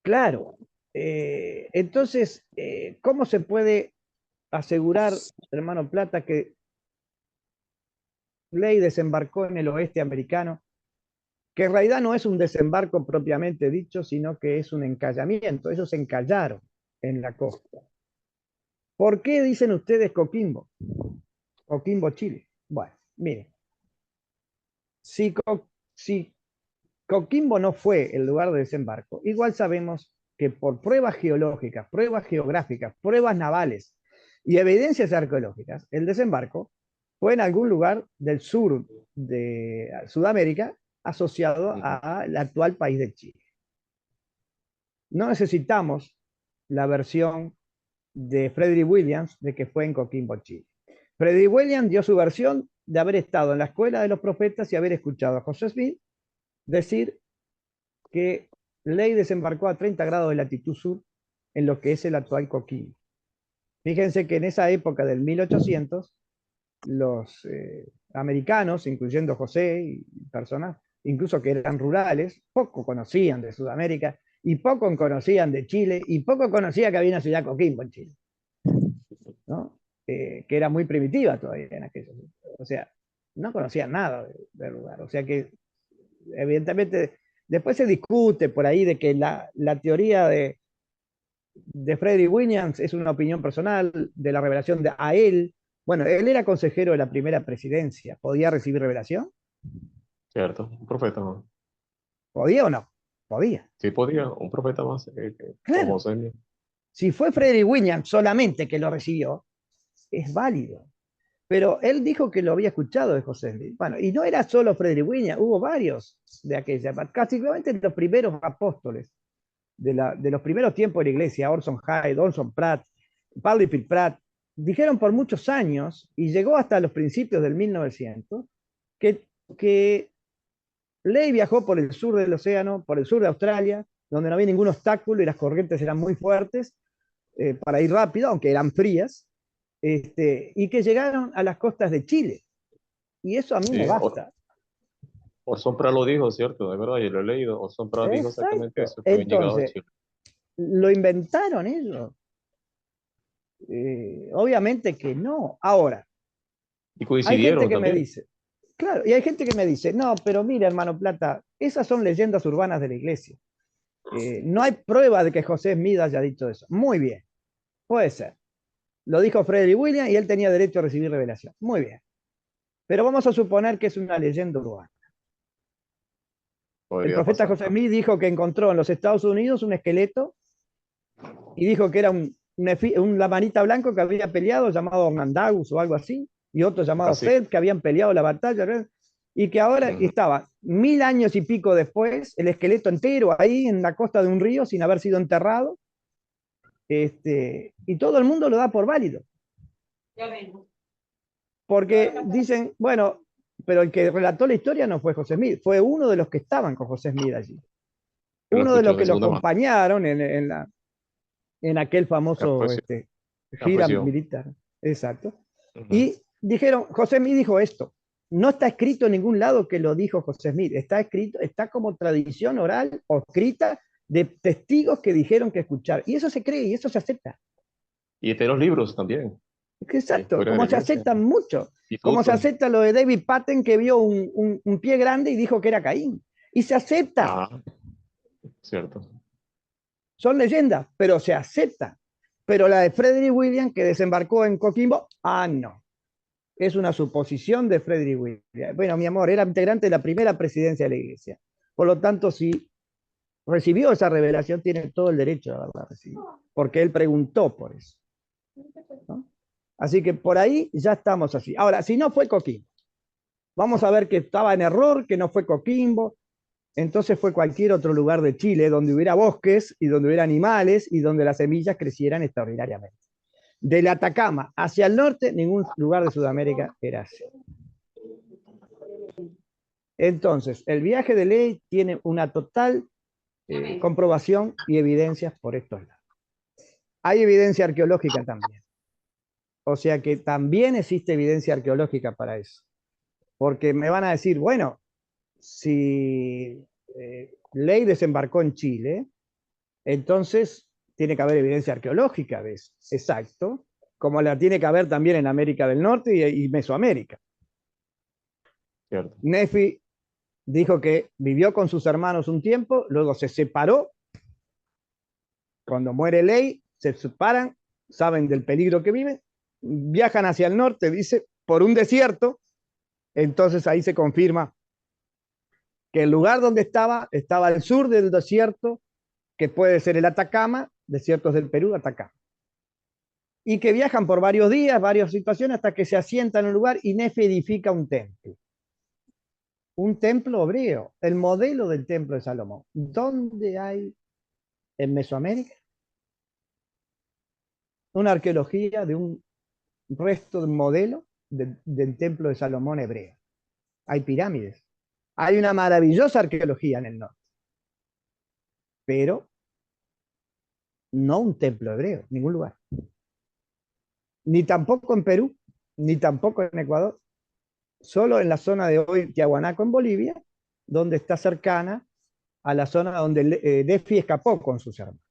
claro, entonces, ¿cómo se puede asegurar, hermano Plata, que Ley desembarcó en el oeste americano? Que en realidad no es un desembarco propiamente dicho, sino que es un encallamiento. Ellos se encallaron en la costa. ¿Por qué dicen ustedes Coquimbo? Coquimbo, Chile. Bueno, miren, si Coquimbo no fue el lugar de desembarco, igual sabemos que por pruebas geológicas, pruebas geográficas, pruebas navales y evidencias arqueológicas, el desembarco fue en algún lugar del sur de Sudamérica asociado al actual país de Chile. No necesitamos la versión de Frederick Williams de que fue en Coquimbo, Chile. Frederick Williams dio su versión de haber estado en la escuela de los profetas y haber escuchado a José Smith decir que Ley desembarcó a 30 grados de latitud sur en lo que es el actual Coquimbo. Fíjense que en esa época del 1800, los americanos, incluyendo José y personas, incluso que eran rurales, poco conocían de Sudamérica y poco conocían de Chile y poco conocían que había una ciudad Coquimbo en Chile, ¿no? que era muy primitiva todavía en aquellos. O sea, no conocían nada del lugar. O sea que, evidentemente, después se discute por ahí de que la teoría de Frederick Williams es una opinión personal de la revelación a él. Bueno, él era consejero de la primera presidencia. ¿Podía recibir revelación? Cierto, un profeta más. ¿Podía o no? Podía. Sí podía, un profeta más, como Claro. José Smith. Si fue Frederick Williams solamente que lo recibió, es válido. Pero él dijo que lo había escuchado de José Smith. Bueno, y no era solo Frederick Williams, hubo varios de aquella, casi los primeros apóstoles de los primeros tiempos de la iglesia, Orson Hyde, Orson Pratt, Padre Pratt, dijeron por muchos años, y llegó hasta los principios del 1900, que Ley viajó por el sur del océano, por el sur de Australia, donde no había ningún obstáculo y las corrientes eran muy fuertes para ir rápido, aunque eran frías, y que llegaron a las costas de Chile. Y eso a mí me Sí, basta. Orson Pratt lo dijo, ¿cierto? De verdad, yo lo he leído. Orson Pratt dijo exactamente Exacto. eso, que habían llegado a Entonces, Chile. lo inventaron ellos. Obviamente que no. Ahora, Y hay gente coincidieron que me también. dice, claro, y hay gente que me dice, no, pero mira, hermano Plata, esas son leyendas urbanas de la iglesia. No hay prueba de que José Smith haya dicho eso. Muy bien, puede ser. Lo dijo Frederick Williams y él tenía derecho a recibir revelación. Muy bien. Pero vamos a suponer que es una leyenda urbana. El Podría profeta pasar. José Smith dijo que encontró en los Estados Unidos un esqueleto y dijo que era un lamanita blanco que había peleado llamado Onandagus o algo así, y otro llamado Así. Seth que habían peleado la batalla, ¿verdad? Y que ahora Ujú. estaba 1000 años y pico después, el esqueleto entero ahí en la costa de un río sin haber sido enterrado, y todo el mundo lo da por válido. Porque dicen, bueno, pero el que relató la historia no fue José Smith, fue uno de los que estaban con José Smith allí. Que lo Uno de escuchó los de que lo segunda mano. acompañaron en aquel La famoso presión. La gira presión. militar. Exacto. Ujú. Y dijeron, José Smith dijo esto. No está escrito en ningún lado que lo dijo José Smith. Está escrito, está como tradición oral o escrita de testigos que dijeron que escucharon. Y eso se cree y eso se acepta. Y de los libros también. La Exacto. historia de Como la se iglesia. aceptan mucho. Y Como se fútbol. acepta lo de David Patton que vio un pie grande y dijo que era Caín. Y se acepta. Ah, cierto. Son leyendas, pero se aceptan. Pero la de Frederick Williams que desembarcó en Coquimbo, no. Es una suposición de Frederick Williams. Bueno, mi amor, era integrante de la primera presidencia de la iglesia. Por lo tanto, si recibió esa revelación, tiene todo el derecho de haberla recibido, porque él preguntó por eso, ¿no? Así que por ahí ya estamos así. Ahora, si no fue Coquimbo, vamos a ver que estaba en error, que no fue Coquimbo, entonces fue cualquier otro lugar de Chile donde hubiera bosques y donde hubiera animales y donde las semillas crecieran extraordinariamente. Del Atacama hacia el norte, ningún lugar de Sudamérica era así. Entonces, el viaje de Ley tiene una total comprobación y evidencias por estos lados. Hay evidencia arqueológica también. O sea que también existe evidencia arqueológica para eso. Porque me van a decir, bueno, si Ley desembarcó en Chile, entonces tiene que haber evidencia arqueológica de eso. Exacto. Como la tiene que haber también en América del Norte y Mesoamérica. Cierto. Nefi dijo que vivió con sus hermanos un tiempo, luego se separó. Cuando muere Ley, se separan, saben del peligro que viven, viajan hacia el norte, dice, por un desierto. Entonces ahí se confirma que el lugar donde estaba al sur del desierto, que puede ser el Atacama, desiertos del Perú, Atacama. Y que viajan por varios días, varias situaciones, hasta que se asientan en un lugar y Nefi edifica un templo. Un templo hebreo, el modelo del templo de Salomón. ¿Dónde hay en Mesoamérica una arqueología de un resto de un modelo del templo de Salomón hebreo? Hay pirámides. Hay una maravillosa arqueología en el norte, pero no un templo hebreo, en ningún lugar. Ni tampoco en Perú, ni tampoco en Ecuador. Solo en la zona de hoy, Tiahuanaco, en Bolivia, donde está cercana a la zona donde Nefi escapó con sus hermanos.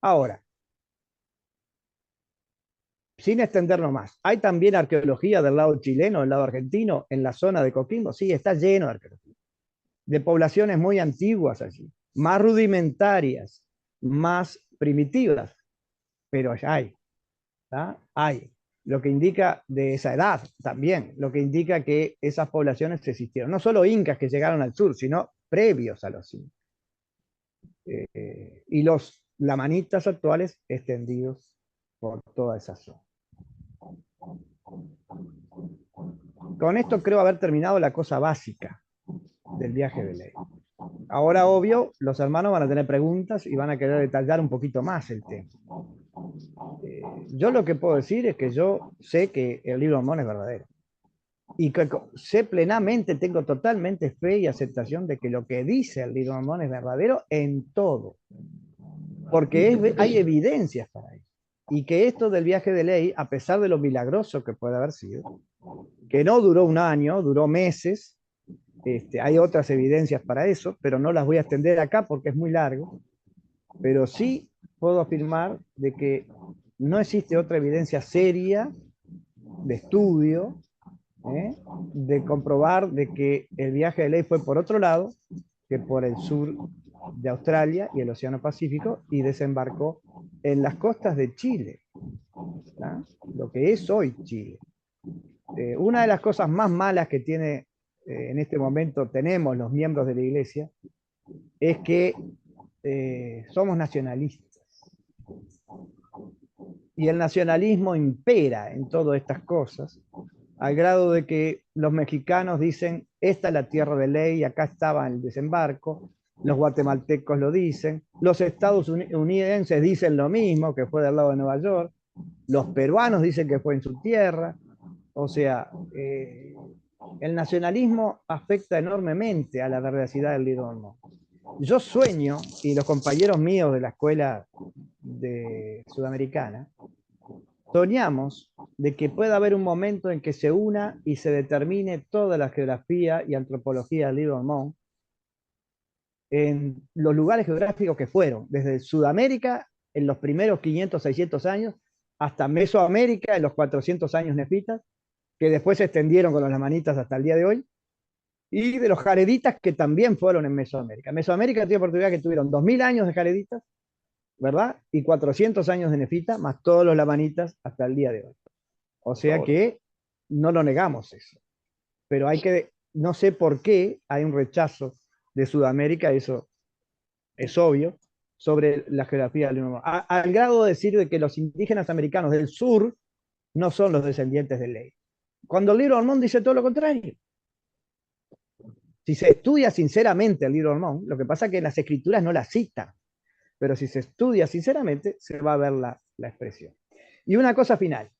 Ahora, sin extendernos más, ¿hay también arqueología del lado chileno, del lado argentino, en la zona de Coquimbo? Sí, está lleno de arqueología, de poblaciones muy antiguas allí, más rudimentarias, más primitivas, pero hay, ¿tá? Hay. Lo que indica de esa edad también, lo que indica que esas poblaciones existieron. No solo incas que llegaron al sur, sino previos a los incas. Y los lamanitas actuales extendidos por toda esa zona. Con esto creo haber terminado la cosa básica del viaje de Ley. Ahora, obvio, los hermanos van a tener preguntas y van a querer detallar un poquito más el tema. Yo lo que puedo decir es que yo sé que el libro de Mormón es verdadero. Y que sé plenamente, tengo totalmente fe y aceptación de que lo que dice el libro de Mormón es verdadero en todo. Porque hay evidencias para ello. Y que esto del viaje de Ley, a pesar de lo milagroso que puede haber sido, que no duró un año, duró meses, hay otras evidencias para eso, pero no las voy a extender acá porque es muy largo, pero sí puedo afirmar de que no existe otra evidencia seria de estudio, de comprobar de que el viaje de Ley fue por otro lado que por el sur de Australia y el Océano Pacífico y desembarcó en las costas de Chile, ¿tá? Lo que es hoy Chile. Una de las cosas más malas que tiene en este momento tenemos los miembros de la iglesia es que somos nacionalistas. Y el nacionalismo impera en todas estas cosas, al grado de que los mexicanos dicen, esta es la tierra de Ley, acá estaba el desembarco, los guatemaltecos lo dicen, los estadounidenses dicen lo mismo, que fue del lado de Nueva York, los peruanos dicen que fue en su tierra, o sea, el nacionalismo afecta enormemente a la veracidad del libro de Mormón. Yo sueño, y los compañeros míos de la escuela sudamericana, soñamos de que pueda haber un momento en que se una y se determine toda la geografía y antropología del libro de Mormón en los lugares geográficos que fueron, desde Sudamérica en los primeros 500, 600 años, hasta Mesoamérica en los 400 años nefitas, que después se extendieron con los lamanitas hasta el día de hoy, y de los jareditas que también fueron en Mesoamérica. Mesoamérica tiene oportunidad que tuvieron 2000 años de jareditas, ¿verdad? Y 400 años de nefita, más todos los lamanitas hasta el día de hoy. O sea que no lo negamos eso. Pero hay que, no sé por qué hay un rechazo de Sudamérica, eso es obvio, sobre la geografía del mundo. Al grado de decir de que los indígenas americanos del sur no son los descendientes de Ley. Cuando el libro de Mormón dice todo lo contrario. Si se estudia sinceramente el libro de Mormón, lo que pasa es que las escrituras no la citan, pero si se estudia sinceramente, se va a ver la expresión. Y una cosa final,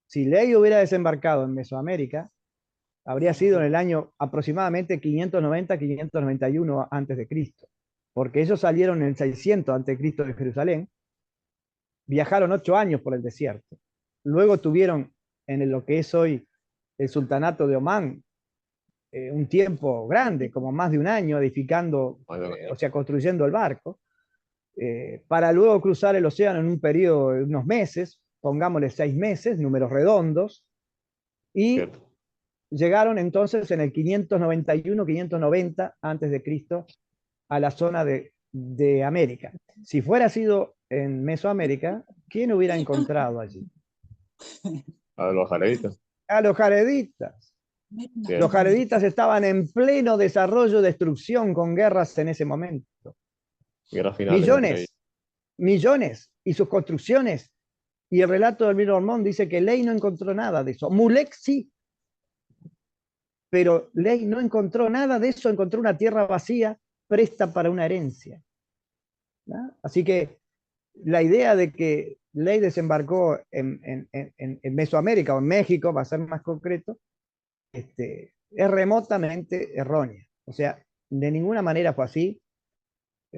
si Ley hubiera desembarcado en Mesoamérica, habría sido en el año aproximadamente 590-591 antes de Cristo, porque ellos salieron en el 600 antes de Cristo de Jerusalén, viajaron 8 años por el desierto, luego tuvieron en lo que es hoy el sultanato de Omán, un tiempo grande, como más de un año, edificando, o sea, construyendo el barco, para luego cruzar el océano en un periodo de unos meses, pongámosle 6 meses, números redondos, y llegaron entonces en el 591, 590 antes de Cristo a la zona de América. Si fuera sido en Mesoamérica, ¿quién hubiera encontrado allí? A los jareditas. A los jareditas. Bien. Los jareditas estaban en pleno desarrollo, destrucción, con guerras en ese momento. Guerras finales. Millones, y sus construcciones. Y el relato del libro de Mormón dice que Ley no encontró nada de eso. Mulek sí, pero Ley no encontró nada de eso, encontró una tierra vacía, presta para una herencia. ¿No? Así que la idea de que Ley desembarcó en Mesoamérica o en México, va a ser más concreto, es remotamente errónea. O sea, de ninguna manera fue así,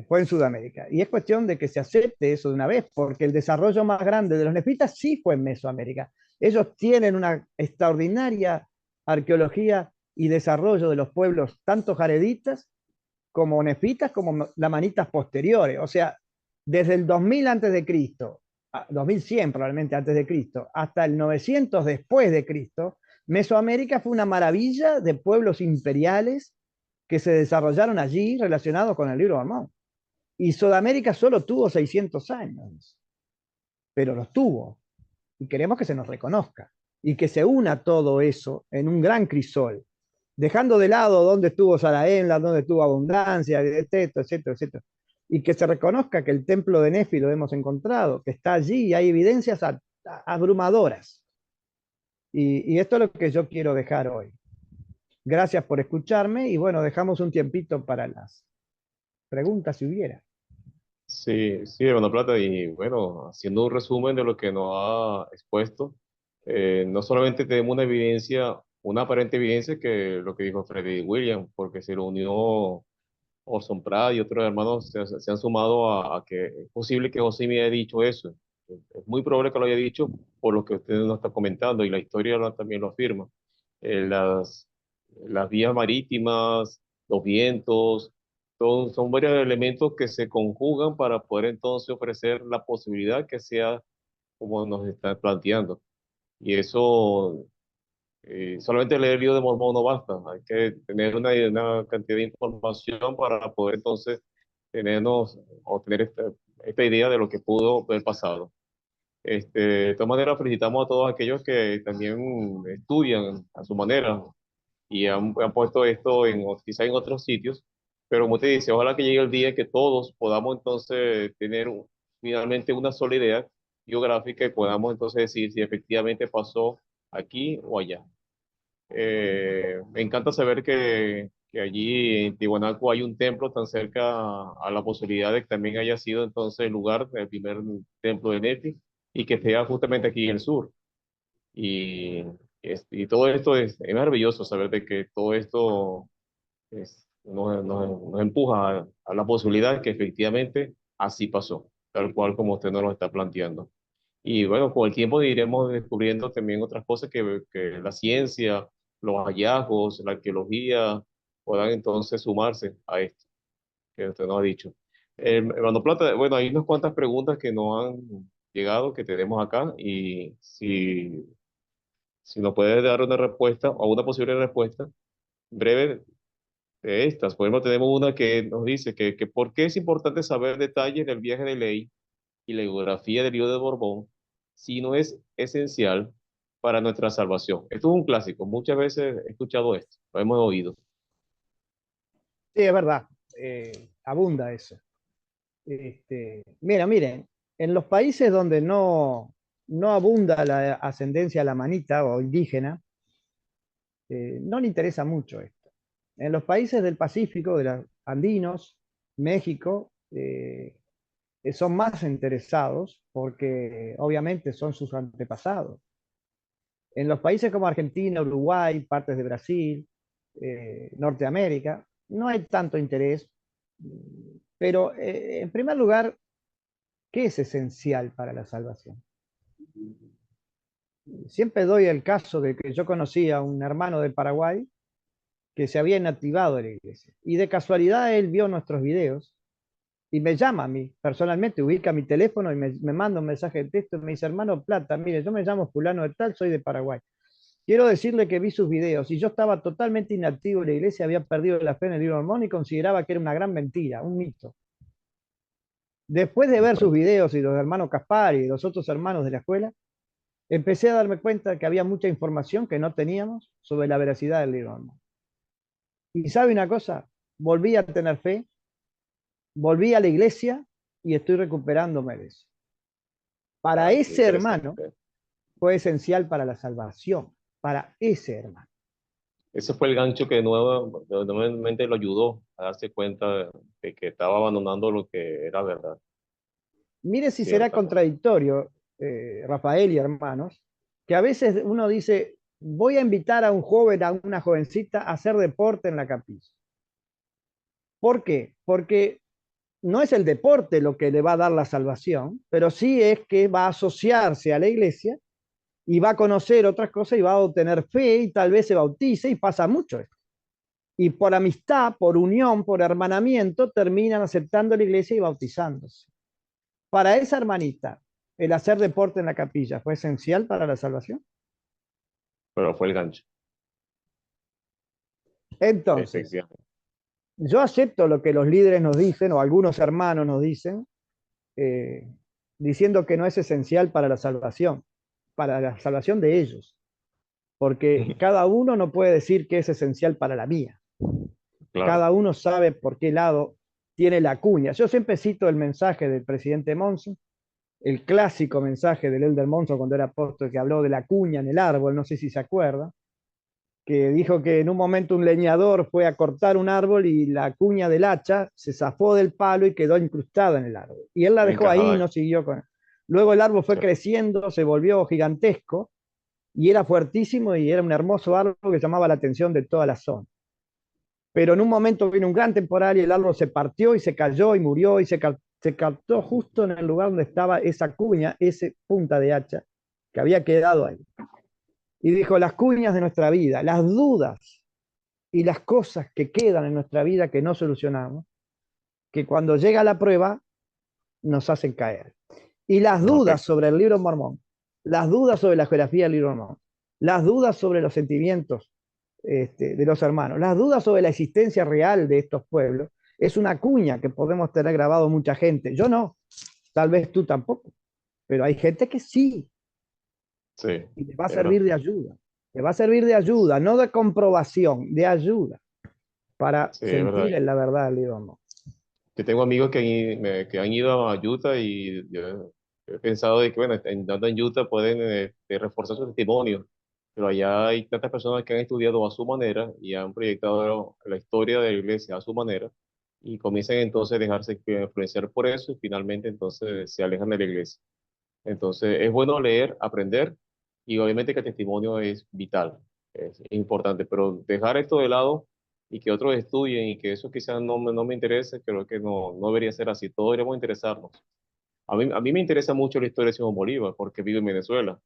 fue en Sudamérica. Y es cuestión de que se acepte eso de una vez, porque el desarrollo más grande de los nefitas sí fue en Mesoamérica. Ellos tienen una extraordinaria arqueología y desarrollo de los pueblos, tanto jareditas como nefitas, como lamanitas posteriores. O sea, desde el 2000 antes de Cristo 2100 probablemente antes de Cristo, hasta el 900 después de Cristo, Mesoamérica fue una maravilla de pueblos imperiales que se desarrollaron allí relacionados con el libro de Mormón. Y Sudamérica solo tuvo 600 años, pero los tuvo. Y queremos que se nos reconozca y que se una todo eso en un gran crisol, dejando de lado dónde estuvo Saraenla, dónde estuvo Abundancia, etcétera, etcétera, etcétera. Y que se reconozca que el templo de Nefi lo hemos encontrado, que está allí y hay evidencias abrumadoras. Y esto es lo que yo quiero dejar hoy. Gracias por escucharme y bueno, dejamos un tiempito para las preguntas si hubiera. Sí, sí, hermano Plata, y bueno, haciendo un resumen de lo que nos ha expuesto, no solamente tenemos una evidencia, una aparente evidencia que lo que dijo Freddy Williams, porque se lo unió Orson Pratt y otros hermanos se han sumado a que es posible que José me haya dicho eso. Es muy probable que lo haya dicho por lo que usted nos está comentando y la historia también lo afirma. Eh, las, las vías marítimas, los vientos, son varios elementos que se conjugan para poder entonces ofrecer la posibilidad que sea como nos está planteando. Y eso solamente leer el libro de Mormón no basta, hay que tener una cantidad de información para poder entonces tenernos o tener esta idea de lo que pudo haber pasado. De todas maneras, felicitamos a todos aquellos que también estudian a su manera y han puesto esto quizá en otros sitios, pero como te dice, ojalá que llegue el día en que todos podamos entonces tener finalmente una sola idea geográfica y podamos entonces decir si efectivamente pasó aquí o allá. Me encanta saber que allí en Tiwanaku hay un templo tan cerca a la posibilidad de que también haya sido entonces el lugar del primer templo de Nefi y que esté justamente aquí en el sur. Y, y todo esto es maravilloso saber de que todo esto nos empuja a la posibilidad de que efectivamente así pasó, tal cual como usted nos lo está planteando. Y bueno, con el tiempo iremos descubriendo también otras cosas que la ciencia, los hallazgos, la arqueología puedan entonces sumarse a esto que usted nos ha dicho. Hermano Plata, bueno, hay unas cuantas preguntas que nos han llegado, que tenemos acá, y si nos puede dar una respuesta o una posible respuesta breve de estas. Por ejemplo, tenemos una que nos dice que por qué es importante saber detalles del viaje de Ley y la geografía del río de Borbón si no es esencial para nuestra salvación. Esto es un clásico, muchas veces he escuchado esto, lo hemos oído. Sí, es verdad, abunda eso. Mira, miren, en los países donde no abunda la ascendencia lamanita o indígena, no le interesa mucho esto. En los países del Pacífico, de los andinos, México, son más interesados porque obviamente son sus antepasados. En los países como Argentina, Uruguay, partes de Brasil, Norteamérica, no hay tanto interés, pero en primer lugar, ¿qué es esencial para la salvación? Siempre doy el caso de que yo conocí a un hermano del Paraguay que se había inactivado de la iglesia y de casualidad él vio nuestros videos y me llama a mí personalmente, ubica mi teléfono y me manda un mensaje de texto y me dice, hermano Plata, mire, yo me llamo fulano de tal, soy de Paraguay. Quiero decirle que vi sus videos y yo estaba totalmente inactivo en la iglesia, había perdido la fe en el libro mormón y consideraba que era una gran mentira, un mito. Después de ver sus videos y los hermanos Caspari y los otros hermanos de la escuela, empecé a darme cuenta de que había mucha información que no teníamos sobre la veracidad del libro mormón. Y sabe una cosa, volví a tener fe, volví a la iglesia y estoy recuperándome de eso. Para Ah, qué ese hermano interesante. fue esencial para la salvación, para ese hermano. Ese fue el gancho que nuevamente lo ayudó a darse cuenta de que estaba abandonando lo que era verdad, Mire si será ciertamente. contradictorio, Rafael y hermanos, que a veces uno dice, voy a invitar a un joven, a una jovencita a hacer deporte en la capilla. ¿Por qué? Porque no es el deporte lo que le va a dar la salvación, pero sí es que va a asociarse a la iglesia y va a conocer otras cosas y va a obtener fe y tal vez se bautice y pasa mucho esto. Y por amistad, por unión, por hermanamiento, terminan aceptando la iglesia y bautizándose. Para esa hermanita, el hacer deporte en la capilla fue esencial para la salvación. Pero fue el gancho, Entonces, efectivamente. yo acepto lo que los líderes nos dicen, o algunos hermanos nos dicen, eh, diciendo que no es esencial para la salvación de ellos, porque cada uno no puede decir que es esencial para la mía. Claro, Cada uno sabe por qué lado tiene la cuña. Yo siempre cito el mensaje del presidente Monson, el clásico mensaje del Elder Monson cuando era apóstol, que habló de la cuña en el árbol, no sé si se acuerda, que dijo que en un momento un leñador fue a cortar un árbol y la cuña del hacha se zafó del palo y quedó incrustada en el árbol. Y él la dejó ahí encajada y ahí. no siguió con... Luego el árbol fue Sí, creciendo, se volvió gigantesco y era fuertísimo y era un hermoso árbol que llamaba la atención de toda la zona. Pero en un momento vino un gran temporal y el árbol se partió y se cayó y murió y se captó justo en el lugar donde estaba esa cuña, esa punta de hacha que había quedado ahí. Y dijo, las cuñas de nuestra vida, las dudas y las cosas que quedan en nuestra vida que no solucionamos, que cuando llega la prueba nos hacen caer. Y las nos dudas afecta. sobre el libro mormón, las dudas sobre la geografía del libro mormón, las dudas sobre los sentimientos de los hermanos, las dudas sobre la existencia real de estos pueblos, es una cuña que podemos tener grabado mucha gente. Yo no, tal vez tú tampoco, pero hay gente que sí, Sí, y le va a es verdad. servir de ayuda. Le va a servir de ayuda, no de comprobación, de ayuda para Sí, es verdad. sentir en la verdad del libro mormón. Yo tengo amigos que han ido a Utah y yo he pensado de que, bueno, estando en Utah pueden reforzar su testimonio, pero allá hay tantas personas que han estudiado a su manera y han proyectado la historia de la iglesia a su manera y comienzan entonces a dejarse influenciar por eso y finalmente entonces se alejan de la iglesia. Entonces es bueno leer, aprender y obviamente que el testimonio es vital, es importante, pero dejar esto de lado y que otros estudien y que eso quizás no me interese, creo que no debería ser así, todos deberíamos interesarnos. A mí me interesa mucho la historia de Simón Bolívar porque vivo en Venezuela,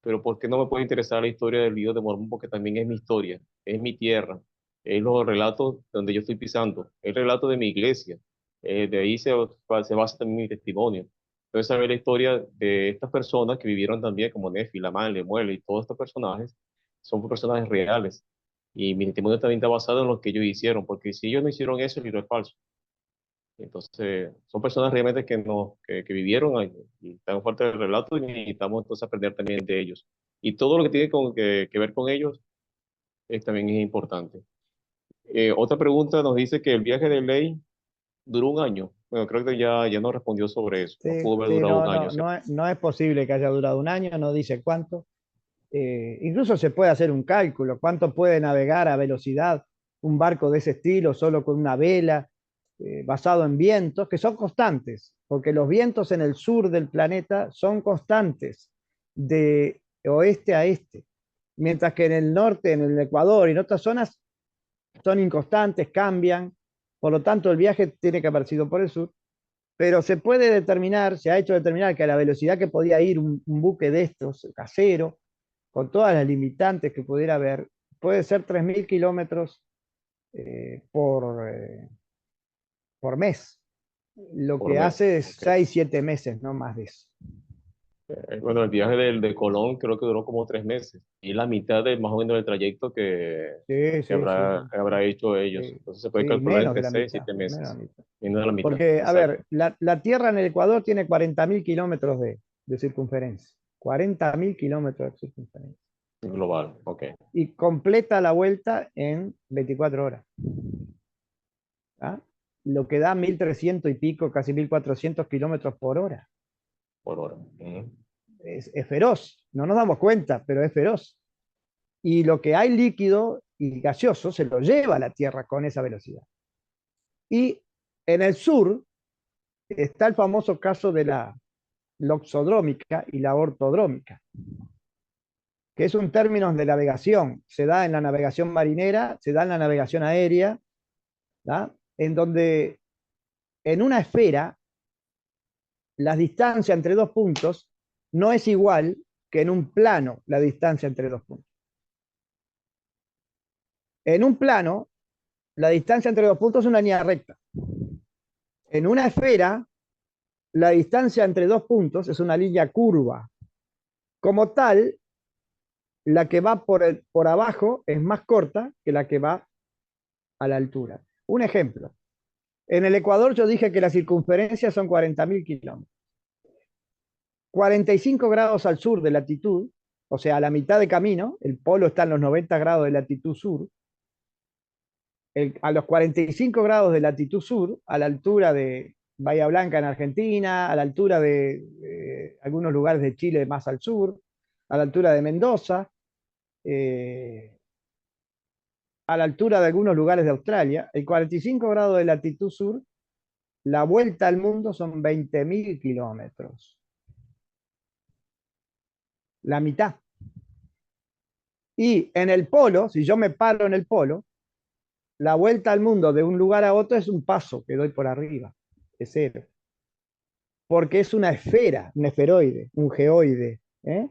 pero ¿por qué no me puede interesar la historia del Lío de Mormón? Porque también es mi historia, es mi tierra, es los relatos donde yo estoy pisando, es el relato de mi iglesia, de ahí se basa también mi testimonio. Entonces, saber la historia de estas personas que vivieron también, como Nefi, Lamán, Lemuel y todos estos personajes, son personajes reales. Y mi testimonio también está basado en lo que ellos hicieron, porque si ellos no hicieron eso, el libro es falso. Entonces, son personas realmente que vivieron ahí y están fuerte del relato y necesitamos entonces aprender también de ellos. Y todo lo que tiene que ver con ellos también es importante. Otra pregunta nos dice que el viaje de Ley duró un año. Bueno, creo que ya no respondió sobre eso. No Sí, pudo haber sí, durado no, un año, no, ¿cierto? no es posible que haya durado un año, no dice cuánto. Incluso se puede hacer un cálculo, cuánto puede navegar a velocidad un barco de ese estilo solo con una vela, basado en vientos, que son constantes, porque los vientos en el sur del planeta son constantes, de oeste a este, mientras que en el norte, en el Ecuador y en otras zonas son inconstantes, cambian, por lo tanto el viaje tiene que haber sido por el sur, pero se puede determinar, se ha hecho determinar que a la velocidad que podía ir un buque de estos, casero, con todas las limitantes que pudiera haber, puede ser 3.000 kilómetros por mes. Lo Por que mes. hace es Ok. 6, 7 meses, no más de eso. Bueno, el viaje de Colón creo que duró como 3 meses. Y la mitad de más o menos del trayecto Sí, que sí, sí, habrá hecho ellos. sí, Entonces se puede sí, calcular menos de entre la 6 y mitad, 7 menos de meses. la mitad. Menos de la mitad, Porque, a exacto. ver, la Tierra en el Ecuador tiene 40.000 kilómetros de circunferencia. 40.000 kilómetros de circunferencia. Global, ok. Y completa la vuelta en 24 horas. ¿Ah? Lo que da 1.300 y pico, casi 1.400 kilómetros por hora. Por hora. Ujú. Es feroz, no nos damos cuenta, pero es feroz. Y lo que hay líquido y gaseoso se lo lleva a la Tierra con esa velocidad. Y en el sur está el famoso caso de la loxodrómica y la ortodrómica, que es un término de navegación. Se da en la navegación marinera, se da en la navegación aérea, ¿da? En donde en una esfera la distancia entre dos puntos no es igual que en un plano la distancia entre dos puntos. En un plano, la distancia entre dos puntos es una línea recta. En una esfera, la distancia entre dos puntos es una línea curva. Como tal, la que va por abajo es más corta que la que va a la altura. Un ejemplo. En el Ecuador yo dije que la circunferencia son 40.000 kilómetros. 45 grados al sur de latitud, o sea, a la mitad de camino, el polo está en los 90 grados de latitud sur, a los 45 grados de latitud sur, a la altura de Bahía Blanca en Argentina, a la altura de algunos lugares de Chile más al sur, a la altura de Mendoza, a la altura de algunos lugares de Australia, el 45 grados de latitud sur, la vuelta al mundo son 20.000 kilómetros. La mitad. Y en el polo, si yo me paro en el polo, la vuelta al mundo de un lugar a otro es un paso que doy por arriba, es cero. Porque es una esfera, un esferoide, un geoide. ¿Eh?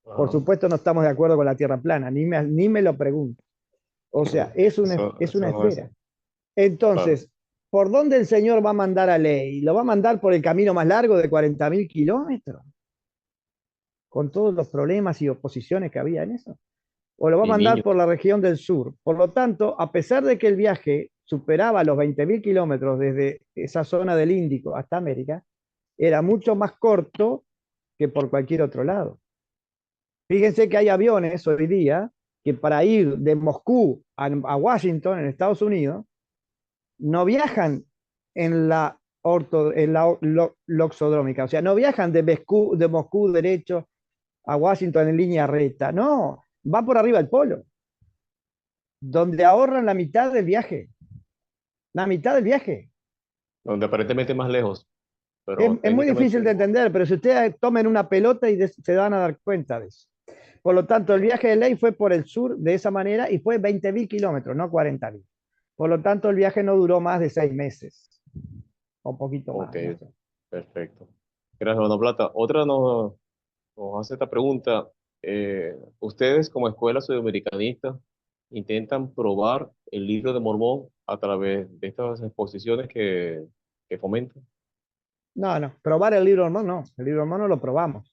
Por supuesto no estamos de acuerdo con la Tierra plana, ni me lo pregunto. O sea, es una no esfera. Entonces, ¿por dónde el Señor va a mandar a Ley? ¿Lo va a mandar por el camino más largo de 40.000 kilómetros? Con todos los problemas y oposiciones que había en eso. ¿O lo va a Mi mandar niño. por la región del sur? Por lo tanto, a pesar de que el viaje superaba los 20.000 kilómetros desde esa zona del Índico hasta América, era mucho más corto que por cualquier otro lado. Fíjense que hay aviones hoy día que para ir de Moscú a Washington, en Estados Unidos, no viajan en la, loxodrómica, o sea, no viajan de Moscú derecho a Washington en línea recta, no, va por arriba del polo, donde ahorran la mitad del viaje, la mitad del viaje. Donde aparentemente más lejos, Es, pero es muy difícil de técnicamente entender, pero si ustedes tomen una pelota y se van a dar cuenta de eso. Por lo tanto, el viaje de Ley fue por el sur de esa manera y fue 20.000 kilómetros, no 40.000. Por lo tanto, el viaje no duró más de 6 meses, o un poquito más. ok, No sé. perfecto. Gracias, Hermano Plata. Otra nos hace esta pregunta. ¿Ustedes como escuela sudamericanista intentan probar el libro de Mormón a través de estas exposiciones que fomentan? No, no, probar el libro hormón no, el libro hormón no lo probamos,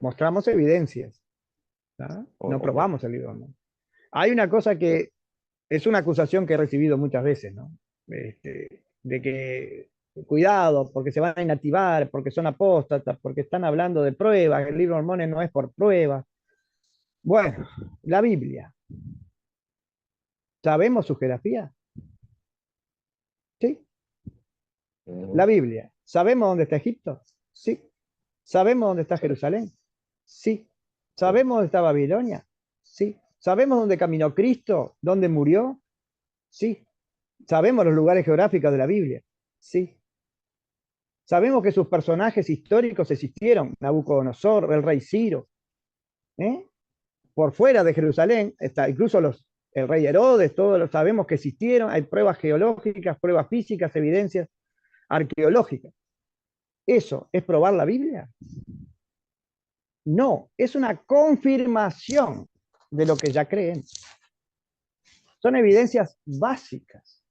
mostramos evidencias, ¿no? No Ok. probamos el libro hormón. Hay una cosa que es una acusación que he recibido muchas veces, ¿no? De que cuidado, porque se van a inactivar, porque son apóstatas, porque están hablando de pruebas, el libro Mormón no es por pruebas. Bueno, la Biblia, ¿sabemos su geografía? Sí, la Ujú. Biblia. ¿Sabemos dónde está Egipto? Sí. ¿Sabemos dónde está Jerusalén? Sí. Sí. ¿Sabemos dónde está Babilonia? Sí. ¿Sabemos dónde caminó Cristo? ¿Dónde murió? Sí. ¿Sabemos los lugares geográficos de la Biblia? Sí. Sabemos que sus personajes históricos existieron, Nabucodonosor, el rey Ciro. ¿Eh? Por fuera de Jerusalén, está incluso el rey Herodes, todos lo sabemos que existieron, hay pruebas geológicas, pruebas físicas, evidencias arqueológicas. ¿Eso es probar la Biblia? No, es una confirmación de lo que ya creen. Son evidencias básicas.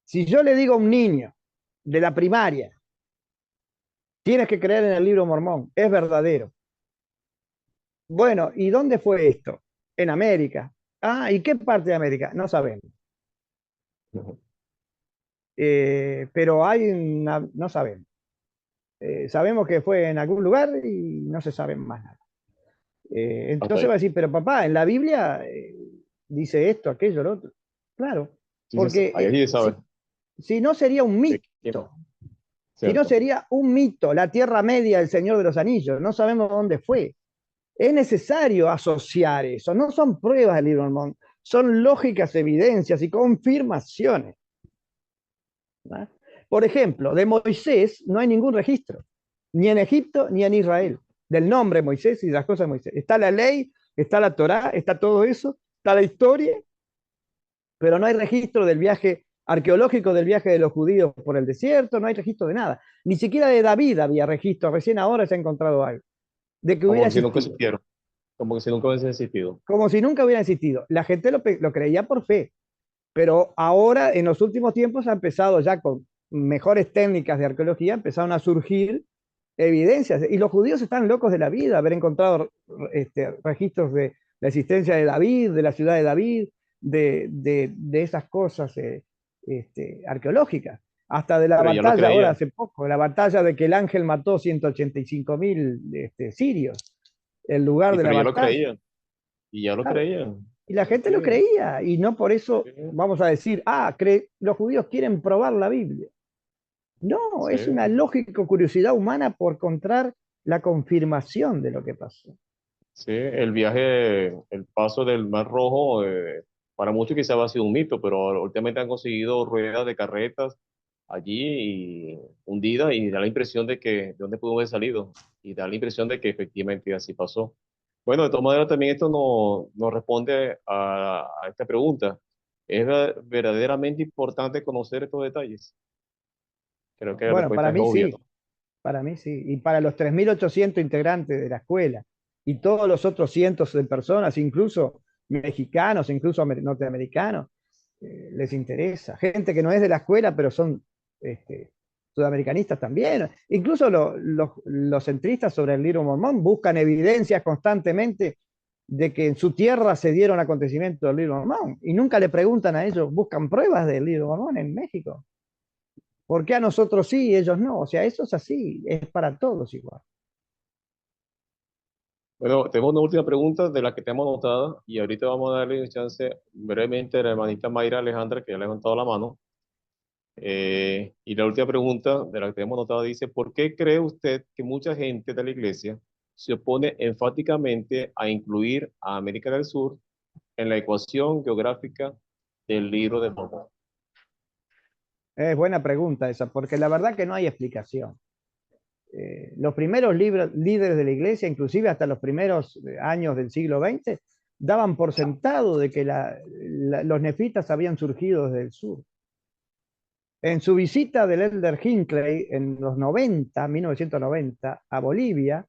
Si yo le digo a un niño de la primaria, tienes que creer en el libro Mormón, es verdadero. Bueno, ¿y dónde fue esto? En América. Ah, ¿y qué parte de América? No sabemos. Ujú. Pero no sabemos. Sabemos que fue en algún lugar y no se sabe más nada. Hasta Entonces ahí. va a decir, pero papá, en la Biblia dice esto, aquello, lo otro. Claro, Sí, porque ahí sí sabes. si no sería un de quién- mito, si no Cierto. sería un mito, la Tierra Media del Señor de los Anillos, no sabemos dónde fue. Es necesario asociar eso, no son pruebas del libro Mormón, son lógicas evidencias y confirmaciones. ¿No? Por ejemplo, de Moisés no hay ningún registro, ni en Egipto ni en Israel, del nombre de Moisés y de las cosas de Moisés. Está la ley, está la Torá, está todo eso, está la historia, pero no hay registro del viaje arqueológico del viaje de los judíos por el desierto, no hay registro de nada. Ni siquiera de David había registro, recién ahora se ha encontrado algo, de que Como hubiera que si nunca existido, existieron. Como que si nunca hubiese existido. como si nunca hubiera existido. La gente lo creía por fe, pero ahora en los últimos tiempos ha empezado ya con mejores técnicas de arqueología, empezaron a surgir evidencias. Y los judíos están locos de la vida, haber encontrado registros de la existencia de David, de la ciudad de David, de esas cosas arqueológicas. Hasta de la Pero ya lo batalla, ahora creían. hace poco, la batalla de que el ángel mató 185.000 sirios, el lugar Y de la pero ya lo batalla. creían. Y ya lo Claro, creían. y la gente Sí, lo creía, y no por eso sí, vamos a decir, los judíos quieren probar la Biblia. No, sí. es una lógica curiosidad humana por encontrar la confirmación de lo que pasó. Sí, el viaje, el paso del Mar Rojo, para muchos quizás ha sido un mito, pero últimamente han conseguido ruedas de carretas allí y hundidas y da la impresión de que de dónde pudo haber salido y da la impresión de que efectivamente así pasó. Bueno, de todas maneras también esto nos responde a esta pregunta. ¿Es verdaderamente importante conocer estos detalles? Creo que la Bueno, respuesta es obvia, ¿no? para mí sí, y para los 3.800 integrantes de la escuela y todos los otros cientos de personas, incluso mexicanos, incluso norteamericanos, les interesa. Gente que no es de la escuela, pero son este, sudamericanistas también. Incluso los centristas sobre el libro Mormón buscan evidencias constantemente de que en su tierra se dieron acontecimientos del libro Mormón y nunca le preguntan a ellos, buscan pruebas del libro Mormón en México. ¿Por qué a nosotros sí y ellos no? O sea, eso es así, es para todos igual. Bueno, tenemos una última pregunta de la que tenemos anotada y ahorita vamos a darle chance brevemente a la hermanita Mayra Alejandra, que ya le ha levantado la mano. Y la última pregunta de la que tenemos anotada dice, ¿por qué cree usted que mucha gente de la iglesia se opone enfáticamente a incluir a América del Sur en la ecuación geográfica del libro de Mormón? Es buena pregunta esa, porque la verdad que no hay explicación. Los primeros líderes de la iglesia, inclusive hasta los primeros años del siglo XX, daban por sentado de que los nefitas habían surgido desde el sur. En su visita del Elder Hinckley en los 1990, a Bolivia,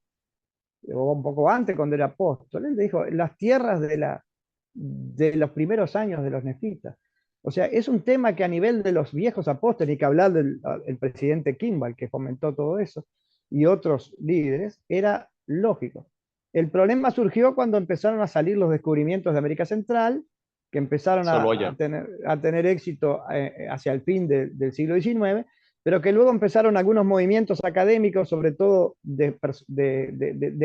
o un poco antes cuando era apóstol, él dijo, las tierras de los primeros años de los nefitas. O sea, es un tema que a nivel de los viejos apóstoles, y que hablar del el presidente Kimball, que fomentó todo eso, y otros líderes, era lógico. El problema surgió cuando empezaron a salir los descubrimientos de América Central, que empezaron Solo allá. a tener éxito hacia el fin del siglo XIX, pero que luego empezaron algunos movimientos académicos, sobre todo de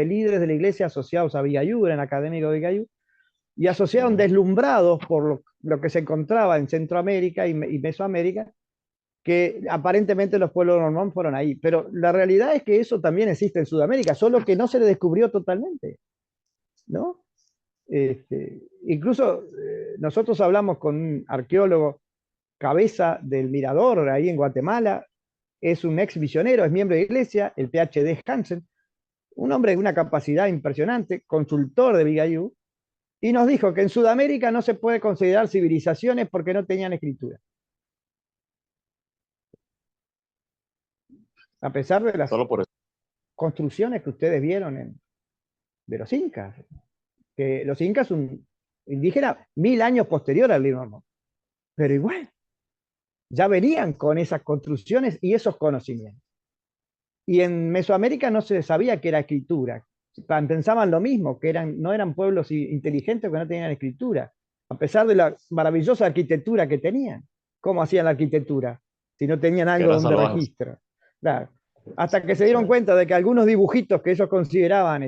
líderes de la iglesia asociados a Vigayú, eran académicos de Vigayú, y asociaron deslumbrados por lo que se encontraba en Centroamérica y Mesoamérica, que aparentemente los pueblos mormón fueron ahí. Pero la realidad es que eso también existe en Sudamérica, solo que no se le descubrió totalmente, ¿no? Incluso nosotros hablamos con un arqueólogo cabeza del Mirador ahí en Guatemala, es un ex misionero, es miembro de iglesia, el PhD Hansen, un hombre de una capacidad impresionante, consultor de Vigayú, y nos dijo que en Sudamérica no se puede considerar civilizaciones porque no tenían escritura. A pesar de las Solo por eso. construcciones que ustedes vieron de los incas, que los incas son indígenas 1.000 años posterior al libro Mormón, pero igual, ya venían con esas construcciones y esos conocimientos. Y en Mesoamérica no se sabía que era escritura. Pensaban lo mismo, que no eran pueblos inteligentes que no tenían escritura, a pesar de la maravillosa arquitectura que tenían. ¿Cómo hacían la arquitectura? Si no tenían Que algo eran donde salvajes. registrar. Claro. Hasta que se Sí. dieron cuenta de que algunos dibujitos que ellos consideraban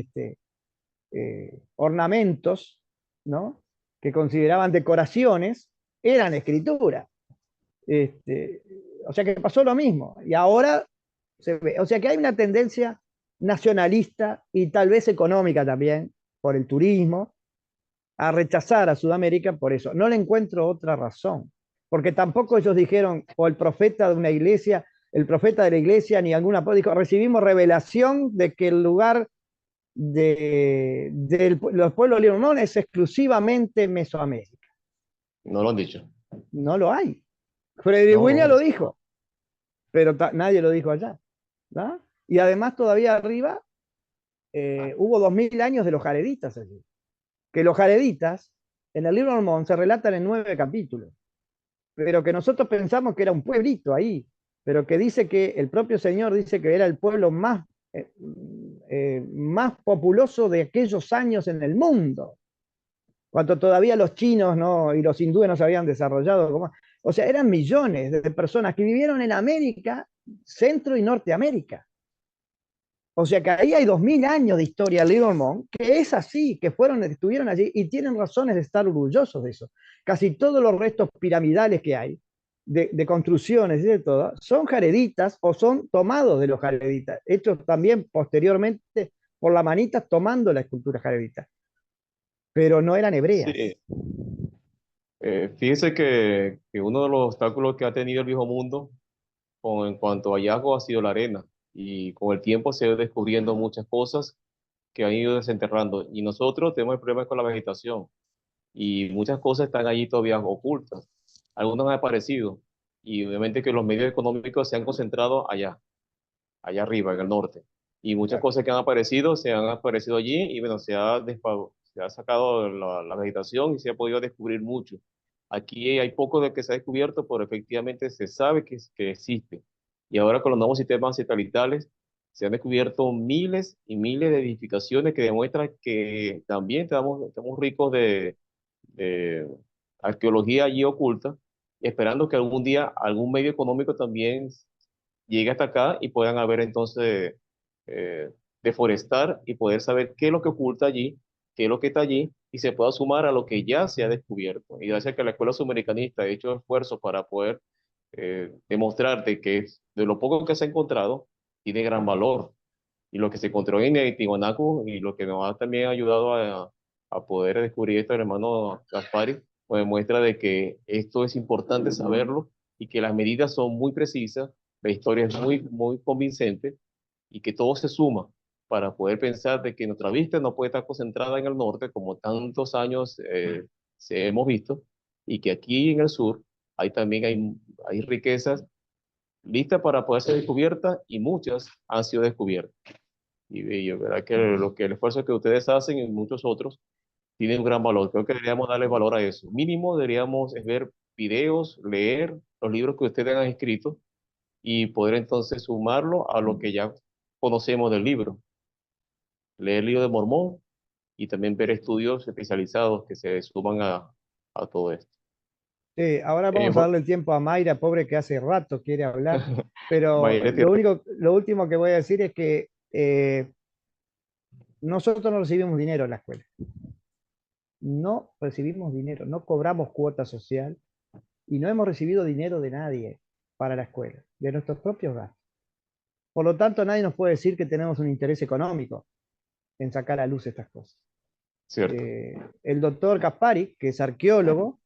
ornamentos, ¿no? Que consideraban decoraciones, eran escritura. Este, o sea que pasó lo mismo. Y ahora se ve. O sea que hay una tendencia nacionalista y tal vez económica también, por el turismo, a rechazar a Sudamérica por eso. No le encuentro otra razón. Porque tampoco ellos dijeron, o el profeta de una iglesia, el profeta de la iglesia, ni alguna dijo, recibimos revelación de que el lugar de los pueblos mormones es exclusivamente Mesoamérica. No lo han dicho. No lo hay. Frederick No, Williams no. lo dijo, pero nadie lo dijo allá, ¿no? Y además todavía arriba hubo 2.000 años de los jareditas allí. Que los jareditas en el libro Mormón se relatan en 9 capítulos, pero que nosotros pensamos que era un pueblito ahí, pero que dice que el propio señor dice que era el pueblo más populoso de aquellos años en el mundo, cuando todavía los chinos no, y los hindúes no se habían desarrollado como... O sea, eran millones de personas que vivieron en América, Centro y Norteamérica. O sea que ahí hay 2000 años de historia de Livermore, que es así, que estuvieron allí y tienen razones de estar orgullosos de eso. Casi todos los restos piramidales que hay, de construcciones y de todo, son jareditas o son tomados de los jareditas, hechos también posteriormente por la manita tomando la escultura jaredita, pero no eran hebreas. Sí, fíjese que uno de los obstáculos que ha tenido el viejo mundo en cuanto a hallazgo ha sido la arena. Y con el tiempo se ha ido descubriendo muchas cosas que han ido desenterrando. Y nosotros tenemos el problema con la vegetación. Y muchas cosas están allí todavía ocultas. Algunas han aparecido. Y obviamente que los medios económicos se han concentrado allá arriba, en el norte. Y muchas Claro. cosas que han aparecido se han aparecido allí y bueno, se ha sacado la vegetación y se ha podido descubrir mucho. Aquí hay poco de que se ha descubierto, pero efectivamente se sabe que existe. Y ahora con los nuevos sistemas satelitales se han descubierto miles y miles de edificaciones que demuestran que también estamos ricos de arqueología allí oculta, esperando que algún día algún medio económico también llegue hasta acá y puedan haber entonces eh, deforestar y poder saber qué es lo que oculta allí, qué es lo que está allí y se pueda sumar a lo que ya se ha descubierto. Y gracias a que la Escuela Submaricanista ha hecho esfuerzos para poder demostrarte que de lo poco que se ha encontrado tiene gran valor. Y lo que se encontró en Tiwanaku y lo que nos ha también ayudado a poder descubrir esto, el hermano Gaspari, pues demuestra de que esto es importante saberlo y que las medidas son muy precisas, la historia es muy convincente y que todo se suma para poder pensar de que nuestra vista no puede estar concentrada en el norte como tantos años se hemos visto y que aquí en el sur hay riquezas listas para poder ser descubiertas y muchas han sido descubiertas. Y yo, verdad que el esfuerzo que ustedes hacen y muchos otros tiene un gran valor. Creo que deberíamos darle valor a eso. Mínimo deberíamos es ver videos, leer los libros que ustedes han escrito y poder entonces sumarlo a lo que ya conocemos del libro. Leer el libro de Mormón y también ver estudios especializados que se suman a todo esto. Ahora vamos a Bueno, darle el tiempo a Mayra, pobre que hace rato quiere hablar, pero Mayra, lo último que voy a decir es que nosotros no recibimos dinero en la escuela. No recibimos dinero, no cobramos cuota social y no hemos recibido dinero de nadie para la escuela, de nuestros propios gastos. Por lo tanto, nadie nos puede decir que tenemos un interés económico en sacar a luz estas cosas. cierto. El doctor Caspari, que es arqueólogo,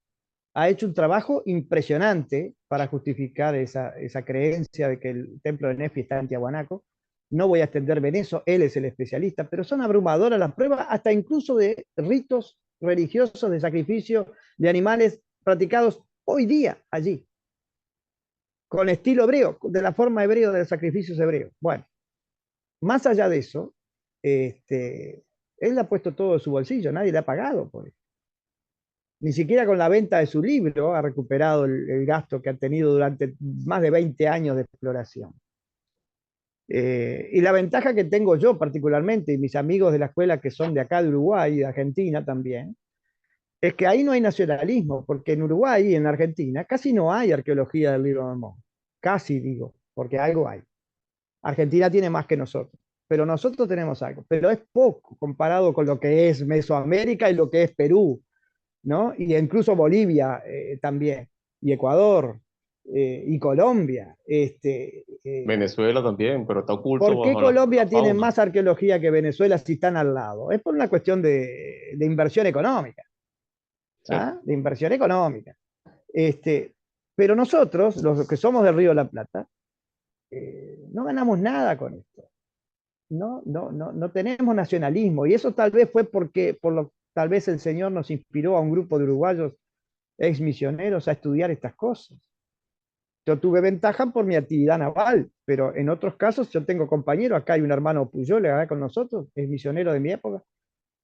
ha hecho un trabajo impresionante para justificar esa creencia de que el templo de Nefi está en Tiahuanaco. No voy a extenderme en eso, él es el especialista, pero son abrumadoras las pruebas, hasta incluso de ritos religiosos de sacrificio de animales practicados hoy día allí, con estilo hebreo, de la forma hebreo de los sacrificios hebreos. Bueno, más allá de eso, él ha puesto todo de su bolsillo, nadie le ha pagado por eso. Ni siquiera con la venta de su libro ha recuperado el gasto que ha tenido durante más de 20 años de exploración. Y la ventaja que tengo yo particularmente, y mis amigos de la escuela que son de acá de Uruguay y de Argentina también, es que ahí no hay nacionalismo, porque en Uruguay y en Argentina casi no hay arqueología del libro de Mormón. Casi digo, porque algo hay. Argentina tiene más que nosotros, pero nosotros tenemos algo, pero es poco comparado con lo que es Mesoamérica y lo que es Perú, ¿no? Y incluso Bolivia también, y Ecuador, y Colombia. Venezuela también, pero está oculto ¿Por qué bajo la Colombia tiene fauna. más arqueología que Venezuela si están al lado? Es por una cuestión de inversión económica, Cierto. ¿ah? De inversión económica. Pero nosotros, los que somos del Río de la Plata, no ganamos nada con esto. No tenemos nacionalismo. Y eso tal vez fue tal vez el Señor nos inspiró a un grupo de uruguayos ex misioneros a estudiar estas cosas. Yo tuve ventaja por mi actividad naval, pero en otros casos yo tengo compañeros, acá hay un hermano Puyol acá con nosotros, es misionero de mi época,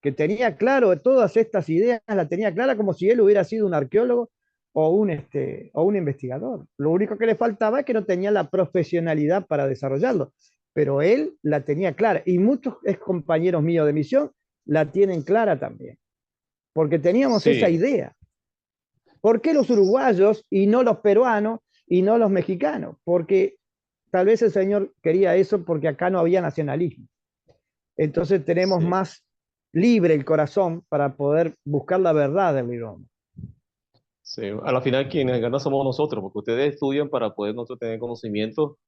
que tenía claro de todas estas ideas, la tenía clara como si él hubiera sido un arqueólogo o un investigador. Lo único que le faltaba es que no tenía la profesionalidad para desarrollarlo, pero él la tenía clara y muchos ex compañeros míos de misión la tienen clara también, porque teníamos esa Sí, idea. ¿Por qué los uruguayos y no los peruanos y no los mexicanos? Porque tal vez el señor quería eso porque acá no había nacionalismo. Entonces tenemos sí, más libre el corazón para poder buscar la verdad del idioma. sí. A la final quienes ganan somos nosotros, porque ustedes estudian para poder nosotros tener conocimiento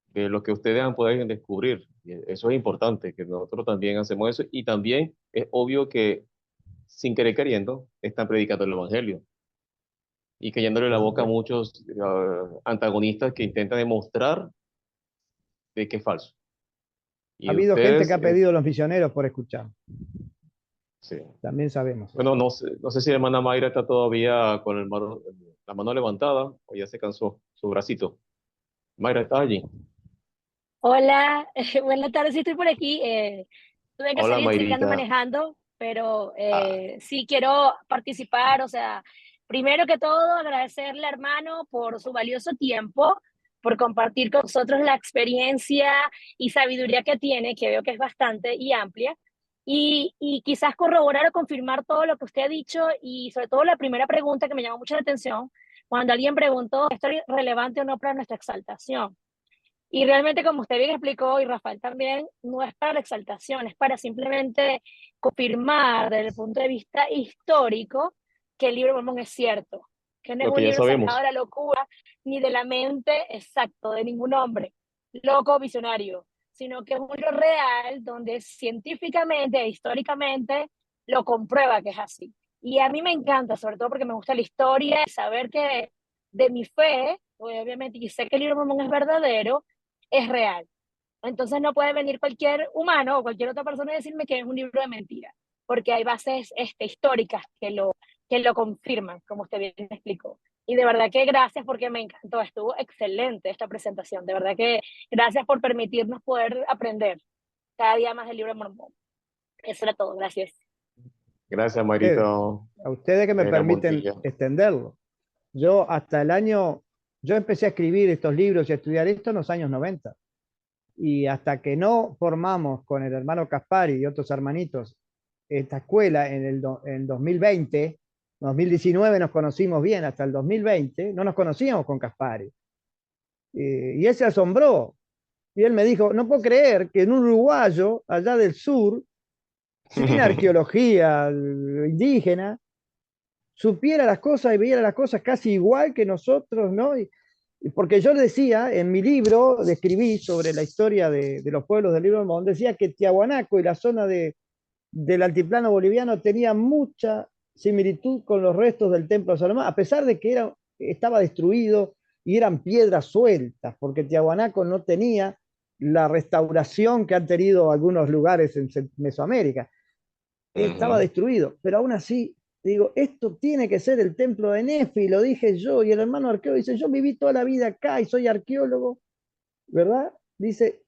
de lo que ustedes han podido descubrir. Y eso es importante, que nosotros también hacemos eso. Y también es obvio que, sin querer queriendo, están predicando el Evangelio y cayéndole la Por boca a supuesto. muchos antagonistas que intentan demostrar de que es falso. Ha Y habido gente que ustedes, ha pedido a los misioneros por escuchar. sí. También sabemos eso. Bueno, no sé si la hermana Mayra está todavía con la mano levantada o ya se cansó, su bracito. Mayra, ¿está allí? Hola, buenas tardes, sí estoy por aquí. Tuve que Hola, salir, estoy ando Mayrita. manejando, pero Ah, sí quiero participar. O sea, primero que todo, agradecerle, hermano, por su valioso tiempo, por compartir con nosotros la experiencia y sabiduría que tiene, que veo que es bastante y amplia. Y quizás corroborar o confirmar todo lo que usted ha dicho y sobre todo la primera pregunta que me llamó mucho la atención, cuando alguien preguntó, ¿esto es relevante o no para nuestra exaltación? Y realmente, como usted bien explicó, y Rafael también, no es para la exaltación, es para simplemente confirmar desde el punto de vista histórico que el libro de Mormón es cierto, que no es lo un que ya libro sacado de sabemos. la locura ni de la mente exacto de ningún hombre, loco o visionario, sino que es un libro real donde científicamente e históricamente lo comprueba que es así. Y a mí me encanta, sobre todo porque me gusta la historia y saber que de mi fe, obviamente, y sé que el libro de Mormón es verdadero, es real. Entonces no puede venir cualquier humano o cualquier otra persona y decirme que es un libro de mentira, porque hay bases históricas que lo confirman, como usted bien me explicó. Y de verdad que gracias porque me encantó, estuvo excelente esta presentación. De verdad que gracias por permitirnos poder aprender cada día más del libro de Mormón. Eso era todo, gracias. Gracias, Mayrita Ustedes, a ustedes que me permiten Montilla. extenderlo. Yo hasta el año, yo empecé a escribir estos libros y a estudiar esto en los años 90. Y hasta que no formamos con el hermano Caspari y otros hermanitos esta escuela en 2020, 2019 nos conocimos bien, hasta el 2020 no nos conocíamos con Caspari. Y él se asombró. Y él me dijo, no puedo creer que en un uruguayo allá del sur, sin arqueología indígena, supiera las cosas y viera las cosas casi igual que nosotros, ¿no? Y porque yo decía, en mi libro, describí sobre la historia de los pueblos del Libro del Mormón, decía que Tiahuanaco y la zona del altiplano boliviano tenía mucha similitud con los restos del Templo de Salomón, a pesar de que estaba destruido y eran piedras sueltas, porque Tiahuanaco no tenía la restauración que han tenido algunos lugares en Mesoamérica. Estaba Ujú. destruido, pero aún así, digo, esto tiene que ser el templo de Nefi, lo dije yo, y el hermano arqueólogo dice, yo viví toda la vida acá y soy arqueólogo, ¿verdad? Dice,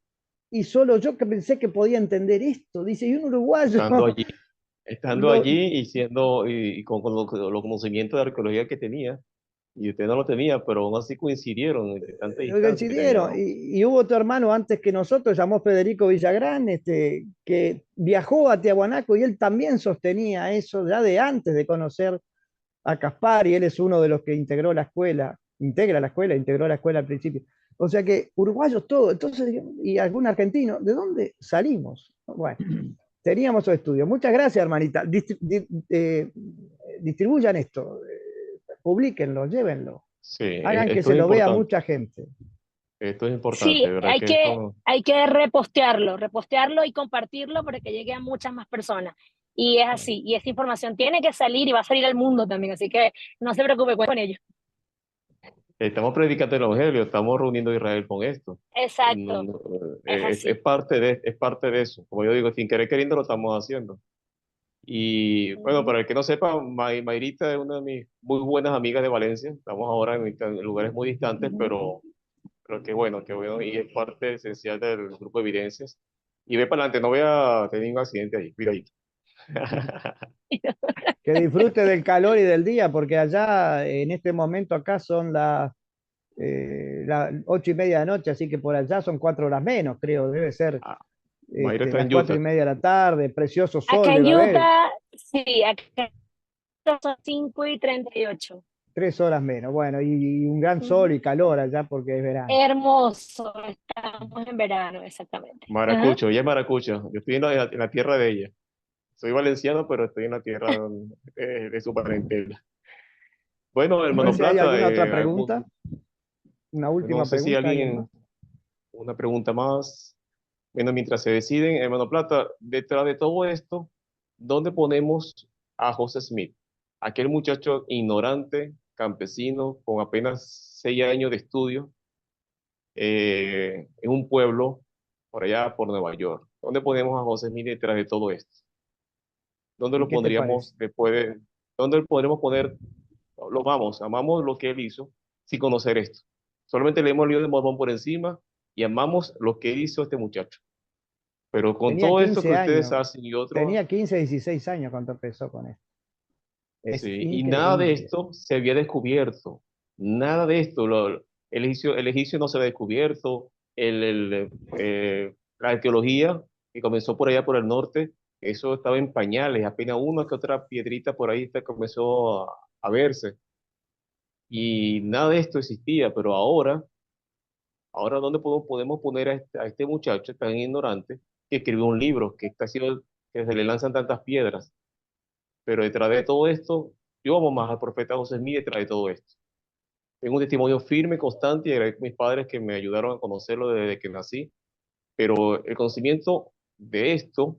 y solo yo que pensé que podía entender esto, dice, y un uruguayo, Estando allí, estando lo, allí y siendo, y con los conocimientos de arqueología que tenía, y usted no lo tenía, pero aún así coincidieron entre tanta distancia que tenía, coincidieron. ¿no? Y hubo otro hermano antes que nosotros, llamó Federico Villagrán, que viajó a Tiahuanaco y él también sostenía eso ya de antes de conocer a Caspari, él es uno de los que integró la escuela, integró la escuela al principio. O sea que uruguayos todos, entonces, y algún argentino, ¿de dónde salimos? Bueno, teníamos su estudio. Muchas gracias, hermanita. Distribuyan esto, publíquenlo, llévenlo, Sí, hagan que esto se es lo vea importante. mucha gente. Esto es importante, Sí, de verdad que esto, hay que repostearlo y compartirlo para que llegue a muchas más personas. Y es así, y esta información tiene que salir y va a salir al mundo también, así que no se preocupe con ello. estamos predicando el Evangelio, estamos reuniendo a Israel con esto. No, Exacto, no, es es así. es parte de eso. Como yo digo, sin querer queriendo lo estamos haciendo. Y bueno, Ujú. para el que no sepa, Mayrita es una de mis muy buenas amigas de Valencia. Estamos ahora en lugares muy distantes, pero qué bueno, y es parte esencial del grupo de evidencias. Y ve para adelante, no voy a tener un accidente ahí, cuidadito. Que disfrute del calor y del día, porque allá en este momento acá son las 8:30 de la noche, así que por allá son 4 horas menos, creo, debe ser Ah, Mayra está las en cuatro y Utah. media de la tarde, precioso sol Acá debe en haber, Utah, sí, acá son 5:38. 3 horas menos, bueno, y un gran sol Ujú. y calor allá porque es verano. Hermoso, estamos en verano, exactamente. Ajá. Maracucho, ella es maracucho. Yo estoy en la tierra de ella. Soy valenciano, pero estoy en la tierra de su parentela. Bueno, A ver hermano si hay Plata, alguna otra pregunta, una no última sé si pregunta, ¿alguien más? alguien, una pregunta más. Bueno, mientras se deciden, hermano Plata, detrás de todo esto, ¿dónde ponemos a José Smith? Aquel muchacho ignorante, campesino, con apenas 6 años de estudio, en un pueblo por allá por Nueva York. ¿Dónde ponemos a José Smith detrás de todo esto? ¿Dónde ¿Y lo qué te parece? pondríamos después dónde podremos poner, lo vamos, amamos lo que él hizo sin conocer esto? Solamente leemos el libro de Mormón por encima y amamos lo que hizo este muchacho. Pero con Tenía todo esto que 15 ustedes años, hacen y otros, tenía 15, 16 años cuando empezó con esto. Es sí, y nada de increíble. esto se había descubierto. Nada de esto. El egipcio no se había descubierto. La arqueología que comenzó por allá por el norte, eso estaba en pañales. Apenas una que otra piedrita por ahí comenzó a verse. Y nada de esto existía. Pero ahora ¿dónde podemos poner a este muchacho tan ignorante que escribió un libro que se le lanzan tantas piedras? Pero detrás de todo esto, yo amo más al profeta José Smith detrás de todo esto. Tengo un testimonio firme, constante y agradezco a mis padres que me ayudaron a conocerlo desde que nací. Pero el conocimiento de esto,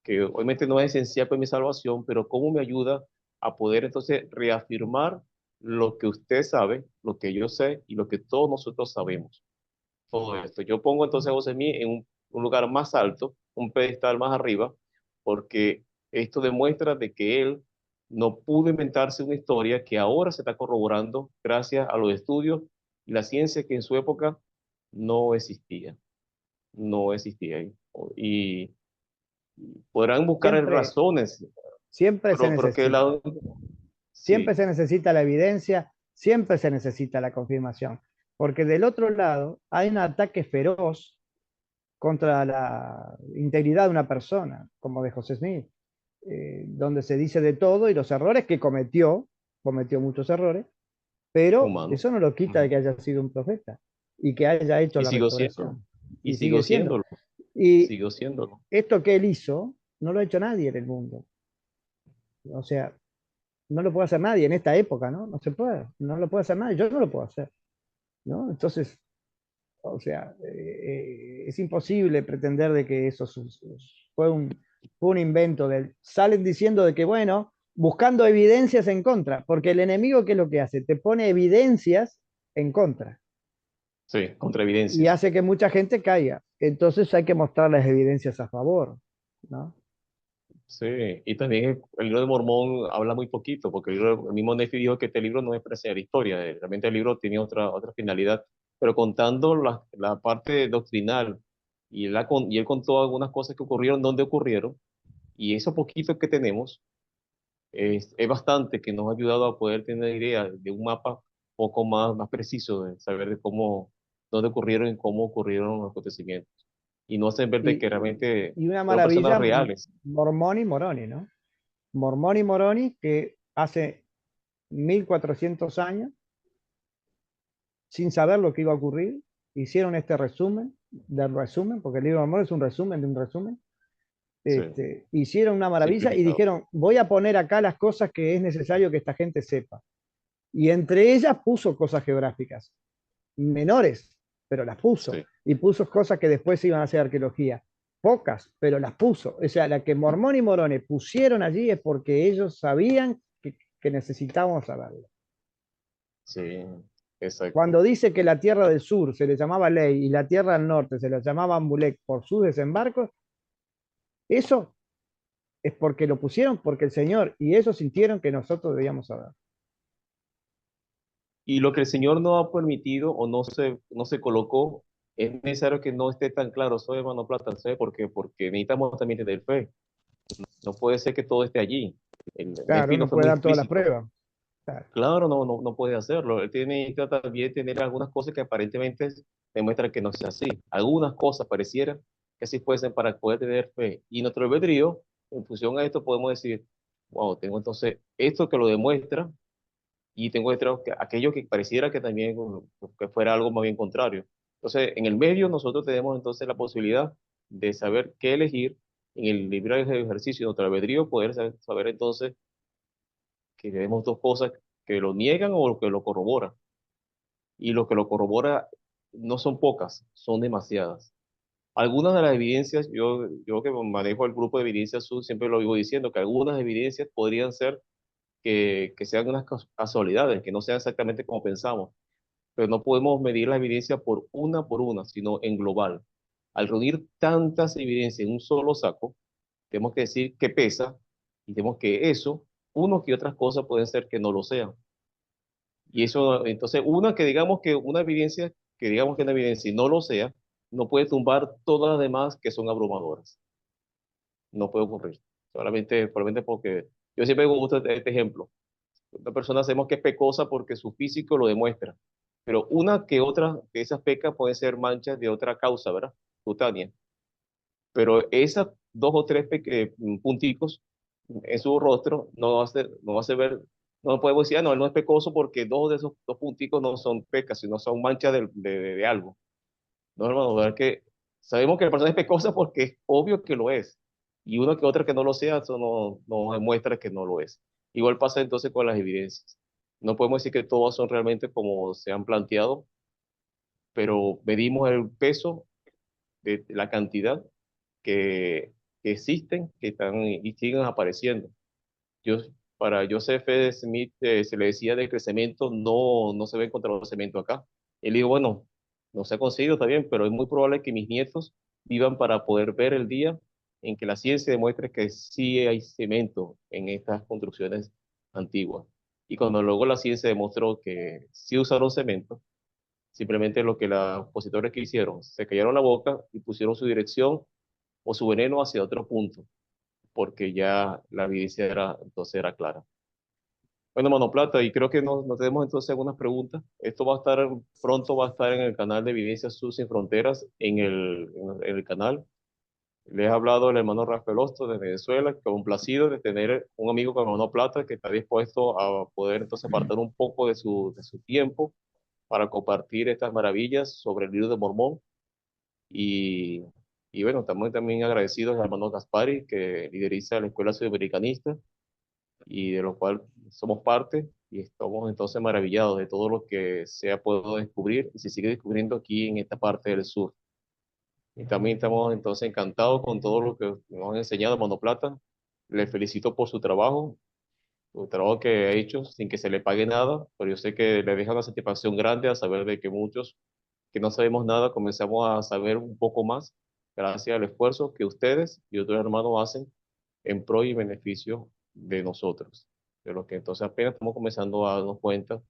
que obviamente no es esencial para mi salvación, pero cómo me ayuda a poder entonces reafirmar lo que usted sabe, lo que yo sé y lo que todos nosotros sabemos. Todo esto. Yo pongo entonces a José Smith en un lugar más alto, un pedestal más arriba, porque esto demuestra de que él no pudo inventarse una historia que ahora se está corroborando gracias a los estudios y la ciencia que en su época no existía, no existía. Y podrán buscar Siempre, razones, siempre se pero que necesita. Siempre sí, se necesita la evidencia, siempre se necesita la confirmación, porque del otro lado hay un ataque feroz contra la integridad de una persona, como de José Smith, donde se dice de todo y los errores que cometió muchos errores, pero humano. eso no lo quita de que Ujú. haya sido un profeta y que haya hecho Y la sigo siendo, restauración. y Y sigo sigue siendo. siéndolo, Y sigo siéndolo. esto que él hizo, no lo ha hecho nadie en el mundo. O sea, no lo puede hacer nadie en esta época, ¿no? No se puede, no lo puede hacer nadie, yo no lo puedo hacer, ¿no? Entonces, o sea, es imposible pretender de que eso fue un invento de él. Salen diciendo de que, bueno, buscando evidencias en contra, porque el enemigo, ¿qué es lo que hace? Te pone evidencias en contra Sí, contra y evidencias. hace que mucha gente caiga. Entonces hay que mostrar las evidencias a favor, ¿no? Sí, y también el libro de Mormón habla muy poquito, porque el mismo Nefi dijo que este libro no es para enseñar historia, realmente el libro tenía otra finalidad, pero contando la parte doctrinal, y él contó algunas cosas que ocurrieron, donde ocurrieron, y eso poquito que tenemos es bastante que nos ha ayudado a poder tener idea de un mapa poco más preciso, de saber de dónde ocurrieron y cómo ocurrieron los acontecimientos, y no hacen ver de que Y, realmente y una fueron personas maravilla, reales. Mormón y Moroni, ¿no? Mormón y Moroni, que hace 1400 años, sin saber lo que iba a ocurrir, hicieron este resumen del resumen, porque el libro de Mormón es un resumen de un resumen. Sí, Hicieron una maravilla y simplificado. dijeron, voy a poner acá las cosas que es necesario que esta gente sepa. Y entre ellas puso cosas geográficas, menores, pero las puso. Sí. Y puso cosas que después iban a hacer arqueología. Pocas, pero las puso. O sea, la que Mormón y Morone pusieron allí es porque ellos sabían que necesitábamos saberlo. Sí, exacto. Cuando dice que la tierra del sur se le llamaba Ley y la tierra del norte se le llamaba Amulek por sus desembarcos, eso es porque lo pusieron porque el Señor y ellos sintieron que nosotros debíamos saber. Y lo que el Señor no ha permitido o no se colocó, es necesario que no esté tan claro. Soy hermano Plata, ¿sabe por qué? Porque necesitamos también tener fe. No puede ser que todo esté allí. El Claro, Memphis no no fue puede muy dar todas las explícito. pruebas. Claro. Claro, no puede hacerlo. Él tiene que también tener algunas cosas que aparentemente demuestran que no sea así. Algunas cosas parecieran que sí fuesen para poder tener fe. Y nuestro albedrío, en función a esto, podemos decir, wow, tengo entonces esto que lo demuestra y tengo detrás aquello que pareciera que también que fuera algo más bien contrario. Entonces, en el medio nosotros tenemos entonces la posibilidad de saber qué elegir en el libre ejercicio de nuestro albedrío, poder saber entonces que tenemos dos cosas que lo niegan o que lo corroboran. Y lo que lo corrobora no son pocas, son demasiadas. Algunas de las evidencias, yo que manejo el grupo de evidencias sur, siempre lo vivo diciendo, que algunas evidencias podrían ser que sean unas casualidades, que no sean exactamente como pensamos, pero no podemos medir la evidencia por una, sino en global. Al reunir tantas evidencias en un solo saco, tenemos que decir que pesa y tenemos que eso, unos que otras cosas pueden ser que no lo sean. Y eso, entonces, una que digamos que una evidencia, que digamos que una evidencia y no lo sea, no puede tumbar todas las demás que son abrumadoras. No puede ocurrir. Solamente porque yo siempre gusto este ejemplo. Una persona sabemos que es pecosa porque su físico lo demuestra, pero una que otra de esas pecas pueden ser manchas de otra causa, ¿verdad? Cutánea. Pero esas dos o tres punticos en su rostro no va a hacer ver, no podemos decir, no, él no es pecoso porque dos de esos dos punticos no son pecas, sino son manchas de algo. No, hermano, ¿verdad? Que sabemos que la persona es pecosa porque es obvio que lo es. Y uno que otra que no lo sea, eso no demuestra que no lo es. Igual pasa entonces con las evidencias. No podemos decir que todas son realmente como se han planteado, pero medimos el peso de la cantidad que existen, que están y siguen apareciendo. Yo, para Joseph F. Smith se le decía de crecimiento, no se ve encontrar cemento acá. Él dijo, bueno, no se ha conseguido, está bien, pero es muy probable que mis nietos vivan para poder ver el día en que la ciencia demuestre que sí hay cemento en estas construcciones antiguas. Y cuando luego la ciencia demostró que sí usaron cemento, simplemente lo que los opositores que hicieron, se callaron la boca y pusieron su dirección o su veneno hacia otro punto, porque ya la evidencia entonces era clara. Bueno, Mano Plata, y creo que nos tenemos entonces algunas preguntas. Esto va a estar, pronto va a estar en el canal de Evidencias Sur Sin Fronteras, en el canal. Les he hablado el hermano Rafael Osto de Venezuela, que complacido de tener un amigo como Mano Plata que está dispuesto a poder entonces apartar un poco de su tiempo para compartir estas maravillas sobre el libro de Mormón. Y, y bueno, estamos también agradecidos al hermano Gaspari, que lideriza la Escuela Sudamericanista y de lo cual somos parte y estamos entonces maravillados de todo lo que se ha podido descubrir y se sigue descubriendo aquí en esta parte del sur. Y también estamos entonces encantados con todo lo que nos han enseñado Mano Plata. Le felicito por su trabajo que ha hecho sin que se le pague nada, pero yo sé que le deja una satisfacción grande a saber de que muchos que no sabemos nada comenzamos a saber un poco más gracias al esfuerzo que ustedes y otros hermanos hacen en pro y beneficio de nosotros, de lo que entonces apenas estamos comenzando a darnos cuenta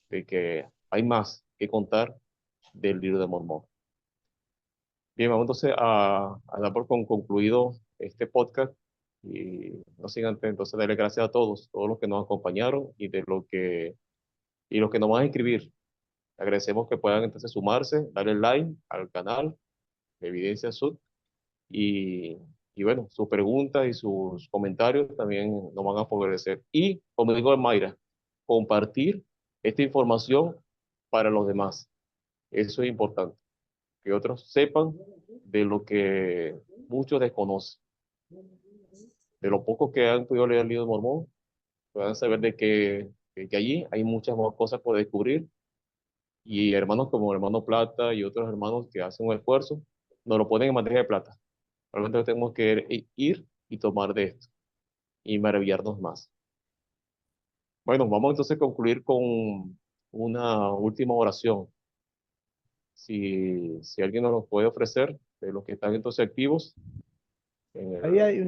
de que hay más que contar del libro de Mormón. Bien, vamos entonces a dar por concluido este podcast y no sin antes entonces darle gracias a todos los que nos acompañaron y los que nos van a escribir. Agradecemos que puedan entonces sumarse, darle like al canal de Evidencia Sud y, y bueno, sus preguntas y sus comentarios también nos van a favorecer. Y como digo Mayra, compartir esta información para los demás. Eso es importante, que otros sepan de lo que muchos desconocen, de lo poco que han podido leer el libro de Mormón, puedan saber de que allí hay muchas más cosas por descubrir y hermanos como el hermano Plata y otros hermanos que hacen un esfuerzo, nos lo ponen en bandeja de plata. Realmente tenemos que ir y tomar de esto y maravillarnos más. Bueno, vamos entonces a concluir con una última oración. Si alguien nos lo puede ofrecer, de los que están entonces activos en Ahí el... hay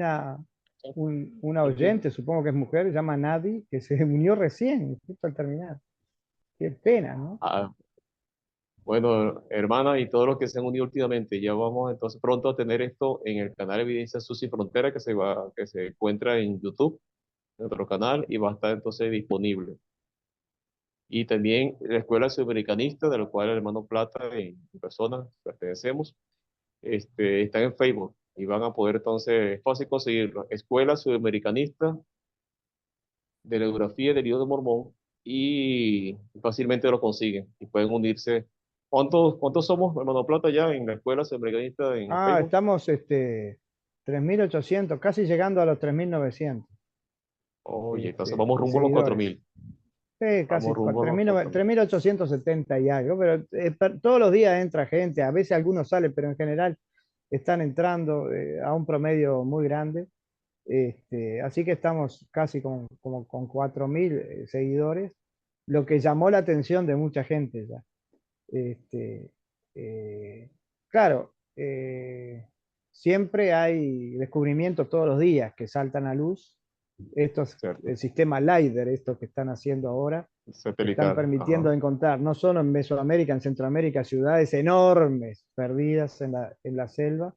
una oyente, supongo que es mujer, se llama Nadi, que se unió recién, justo al terminar. Qué pena, ¿no? Ah, Bueno, hermana, y todos los que se han unido últimamente, ya vamos entonces pronto a tener esto en el canal Evidencia Sus Sin Frontera que se encuentra en YouTube, en nuestro canal, y va a estar entonces disponible. Y también la Escuela Sudamericanista, de la cual el hermano Plata y personas pertenecemos, están en Facebook y van a poder entonces, es fácil conseguirlo. Escuela Sudamericanista de la Geografía del Idioma Mormón y fácilmente lo consiguen y pueden unirse. ¿Cuántos somos, hermano Plata, ya en la Escuela Sudamericanista en Ah, Facebook? estamos 3.800, casi llegando a los 3.900 Oye, entonces vamos rumbo a los cuatro seguidores. mil Sí, casi Vamos rumbo a los 3.900, 4.000. 3.870 y algo, pero todos los días entra gente, a veces algunos salen, pero en general están entrando a un promedio muy grande. Así que estamos casi como con 4.000 seguidores, lo que llamó la atención de mucha gente ya. Este, claro, siempre hay descubrimientos todos los días que saltan a luz. Estos, ¿Cierto? el sistema LiDAR, esto que están haciendo ahora, están Satelital. permitiendo Ajá. encontrar, no solo en Mesoamérica, en Centroamérica, ciudades enormes perdidas en la selva,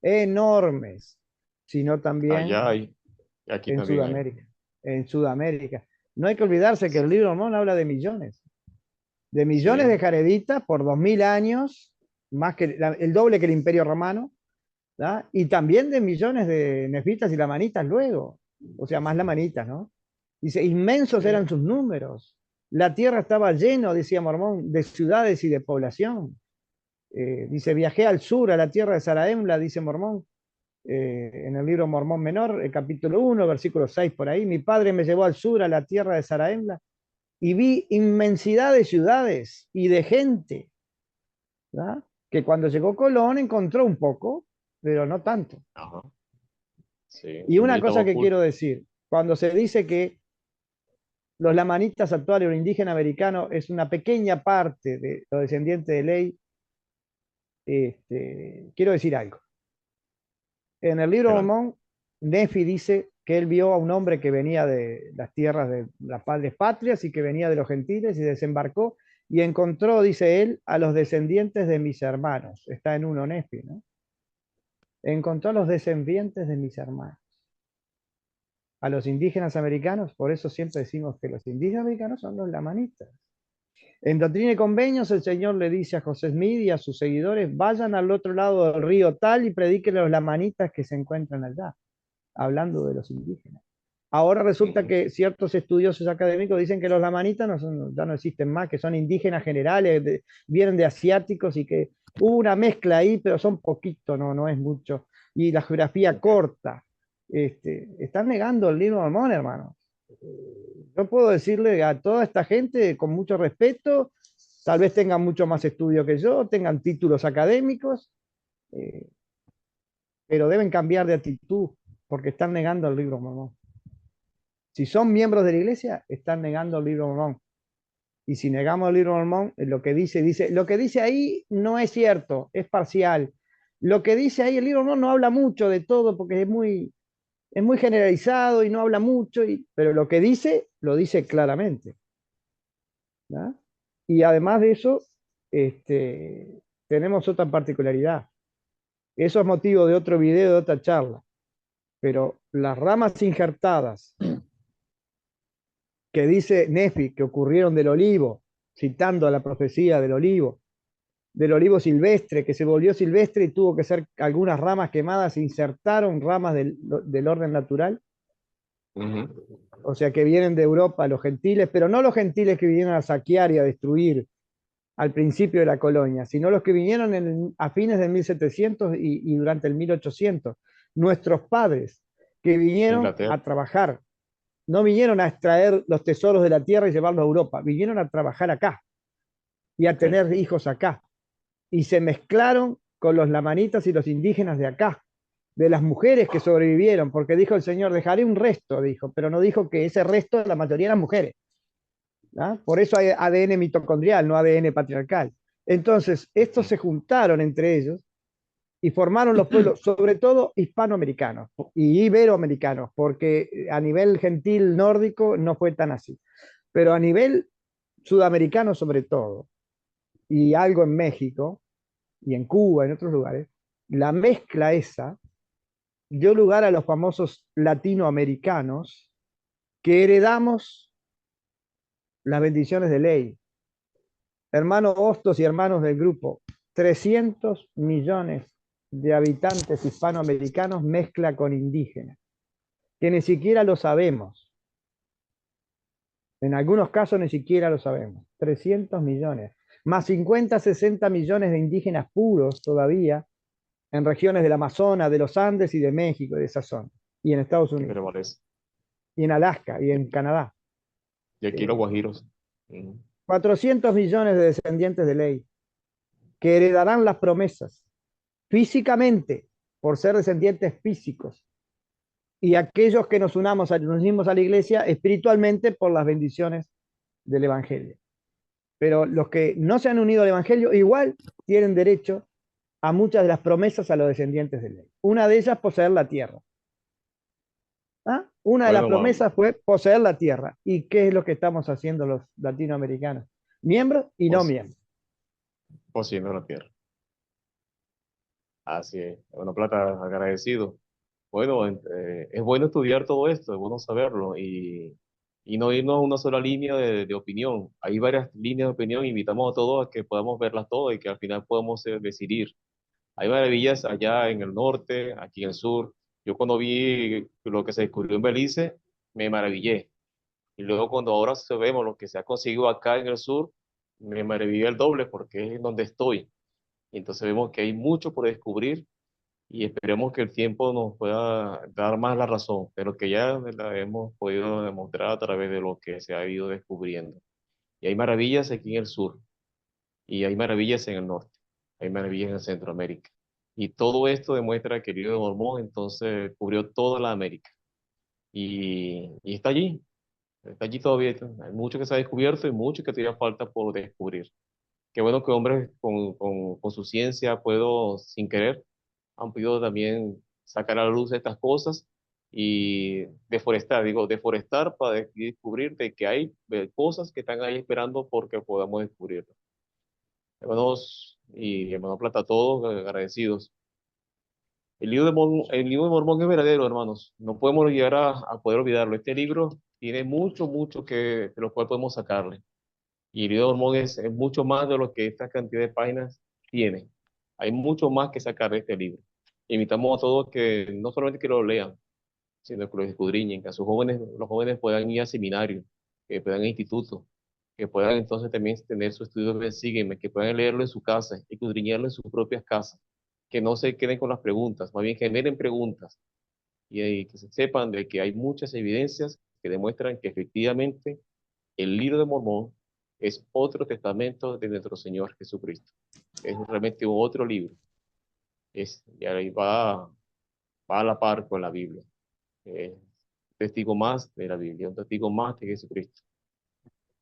enormes, sino también Allá hay, y aquí en también hay. Sudamérica. En Sudamérica. No hay que olvidarse que el libro Mormón habla de millones de Sí, jareditas por 2.000 años, más que el doble que el Imperio Romano, ¿tá? Y también de millones de nefitas y lamanitas luego, o sea, más lamanitas, ¿no? Dice, inmensos eran sí. sus números. La tierra estaba lleno, decía Mormón, de ciudades y de población. Dice, viajé al sur, a la tierra de Saraemla, dice Mormón, en el libro Mormón Menor, el capítulo 1, versículo 6 por ahí. Mi padre me llevó al sur, a la tierra de Saraemla, y vi inmensidad de ciudades y de gente, ¿verdad? Que cuando llegó Colón encontró un poco, pero no tanto. Ajá. Sí, Y el mío una estaba cosa que oculto. quiero decir, cuando se dice que los lamanitas actuales o indígena americano es una pequeña parte de los descendientes de Ley, quiero decir algo. En el libro Adelante. Mormón, Nefi dice que él vio a un hombre que venía de las tierras de las padres patrias y que venía de los gentiles y desembarcó y encontró, dice él, a los descendientes de mis hermanos. Está en uno Nefi, ¿no? Encontró a los descendientes de mis hermanos. A los indígenas americanos, por eso siempre decimos que los indígenas americanos son los lamanitas. En Doctrina y Convenios, el Señor le dice a José Smith y a sus seguidores: vayan al otro lado del río tal y prediquen a los lamanitas que se encuentran allá, hablando de los indígenas. Ahora resulta Ujú. que ciertos estudiosos académicos dicen que los lamanitas ya no existen más, que son indígenas generales, vienen de asiáticos y que hubo una mezcla ahí, pero son poquitos, no es mucho. Y la geografía Ok. corta. Están negando el libro Mormón, hermano. Yo puedo decirle a toda esta gente con mucho respeto, tal vez tengan mucho más estudio que yo, tengan títulos académicos, eh, pero deben cambiar de actitud porque están negando el libro Mormón. Si son miembros de la iglesia, están negando el libro Mormón. Y si negamos el libro Mormón, lo que lo que dice ahí no es cierto, es parcial. Lo que dice ahí el libro Mormón no habla mucho de todo porque es muy generalizado y no habla mucho, pero lo que dice, lo dice claramente. ¿No? Y además de eso, tenemos otra particularidad. Eso es motivo de otro video, de otra charla. Pero las ramas injertadas que dice Nefi que ocurrieron del olivo, citando a la profecía del olivo silvestre, que se volvió silvestre y tuvo que ser algunas ramas quemadas, se insertaron ramas del orden natural, Ujú. o sea que vienen de Europa los gentiles, pero no los gentiles que vinieron a saquear y a destruir al principio de la colonia, sino los que vinieron a fines del 1700 y durante el 1800. Nuestros padres que vinieron Inglaterra. a trabajar, no vinieron a extraer los tesoros de la tierra y llevarlos a Europa, vinieron a trabajar acá y a Ok. tener hijos acá. Y se mezclaron con los lamanitas y los indígenas de acá, de las mujeres que sobrevivieron, porque dijo el Señor, dejaré un resto, dijo, pero no dijo que ese resto, la mayoría eran mujeres. ¿Ah? Por eso hay ADN mitocondrial, no ADN patriarcal. Entonces, estos Ujú. se juntaron entre ellos y formaron los pueblos, sobre todo hispanoamericanos y iberoamericanos, porque a nivel gentil nórdico no fue tan así, pero a nivel sudamericano sobre todo. y algo en México, y en Cuba, en otros lugares, la mezcla esa dio lugar a los famosos latinoamericanos que heredamos las bendiciones de ley. Hermanos Hostos y hermanos del grupo, 300 millones de habitantes hispanoamericanos mezcla con indígenas, que ni siquiera lo sabemos. En algunos casos ni siquiera lo sabemos. 300 millones. Más 50, 60 millones de indígenas puros todavía en regiones del Amazonas, de los Andes y de México, de esa zona. Y en Estados que Unidos. prevalece. Y en Alaska y en Canadá. Y aquí los guajiros. 400 millones de descendientes de ley que heredarán las promesas físicamente por ser descendientes físicos y aquellos que nos unimos a la iglesia espiritualmente por las bendiciones del Evangelio. Pero los que no se han unido al Evangelio igual tienen derecho a muchas de las promesas a los descendientes de ley. Una de ellas, poseer la tierra. ¿Ah? Una de las Bueno, promesas fue poseer la tierra. ¿Y qué es lo que estamos haciendo los latinoamericanos? Miembros y no pues, miembros. cociendo la tierra. Así es. Bueno, Plata, agradecido. Bueno, es bueno estudiar todo esto, es bueno saberlo y no irnos a una sola línea de opinión. Hay varias líneas de opinión, invitamos a todos a que podamos verlas todas y que al final podamos decidir. Hay maravillas allá en el norte, aquí en el sur. Yo cuando vi lo que se descubrió en Belice, me maravillé. Y luego cuando ahora vemos lo que se ha conseguido acá en el sur, me maravillé el doble porque es donde estoy. Y entonces vemos que hay mucho por descubrir y esperemos que el tiempo nos pueda dar más la razón de lo que ya la hemos podido demostrar a través de lo que se ha ido descubriendo. Y hay maravillas aquí en el sur y hay maravillas en el norte, hay maravillas en Centroamérica. Y todo esto demuestra que el libro de Mormón entonces cubrió toda la América y está allí todavía. Hay mucho que se ha descubierto y mucho que todavía falta por descubrir. Qué bueno que hombres con su ciencia puedo, sin querer, han podido también sacar a la luz estas cosas y deforestar para descubrir de que hay cosas que están ahí esperando porque podamos descubrirlo. Hermanos y hermano Plata, todos agradecidos. El libro de Mormón es verdadero, hermanos. No podemos llegar a poder olvidarlo. Este libro tiene mucho, mucho de lo cual podemos sacarle. Y el libro de Mormón es mucho más de lo que esta cantidad de páginas tiene. Hay mucho más que sacar de este libro. Invitamos a todos que no solamente que lo lean, sino que lo escudriñen, que a los jóvenes puedan ir a seminarios, que puedan ir a institutos, que puedan entonces también tener su estudio de sígueme, que puedan leerlo en su casa, escudriñarlo en sus propias casas, que no se queden con las preguntas, más bien generen preguntas y que se sepan de que hay muchas evidencias que demuestran que efectivamente el libro de Mormón es otro testamento de nuestro Señor Jesucristo. Es realmente otro libro. Y ahí va a la par con la Biblia. Testigo más de la Biblia, un testigo más de Jesucristo.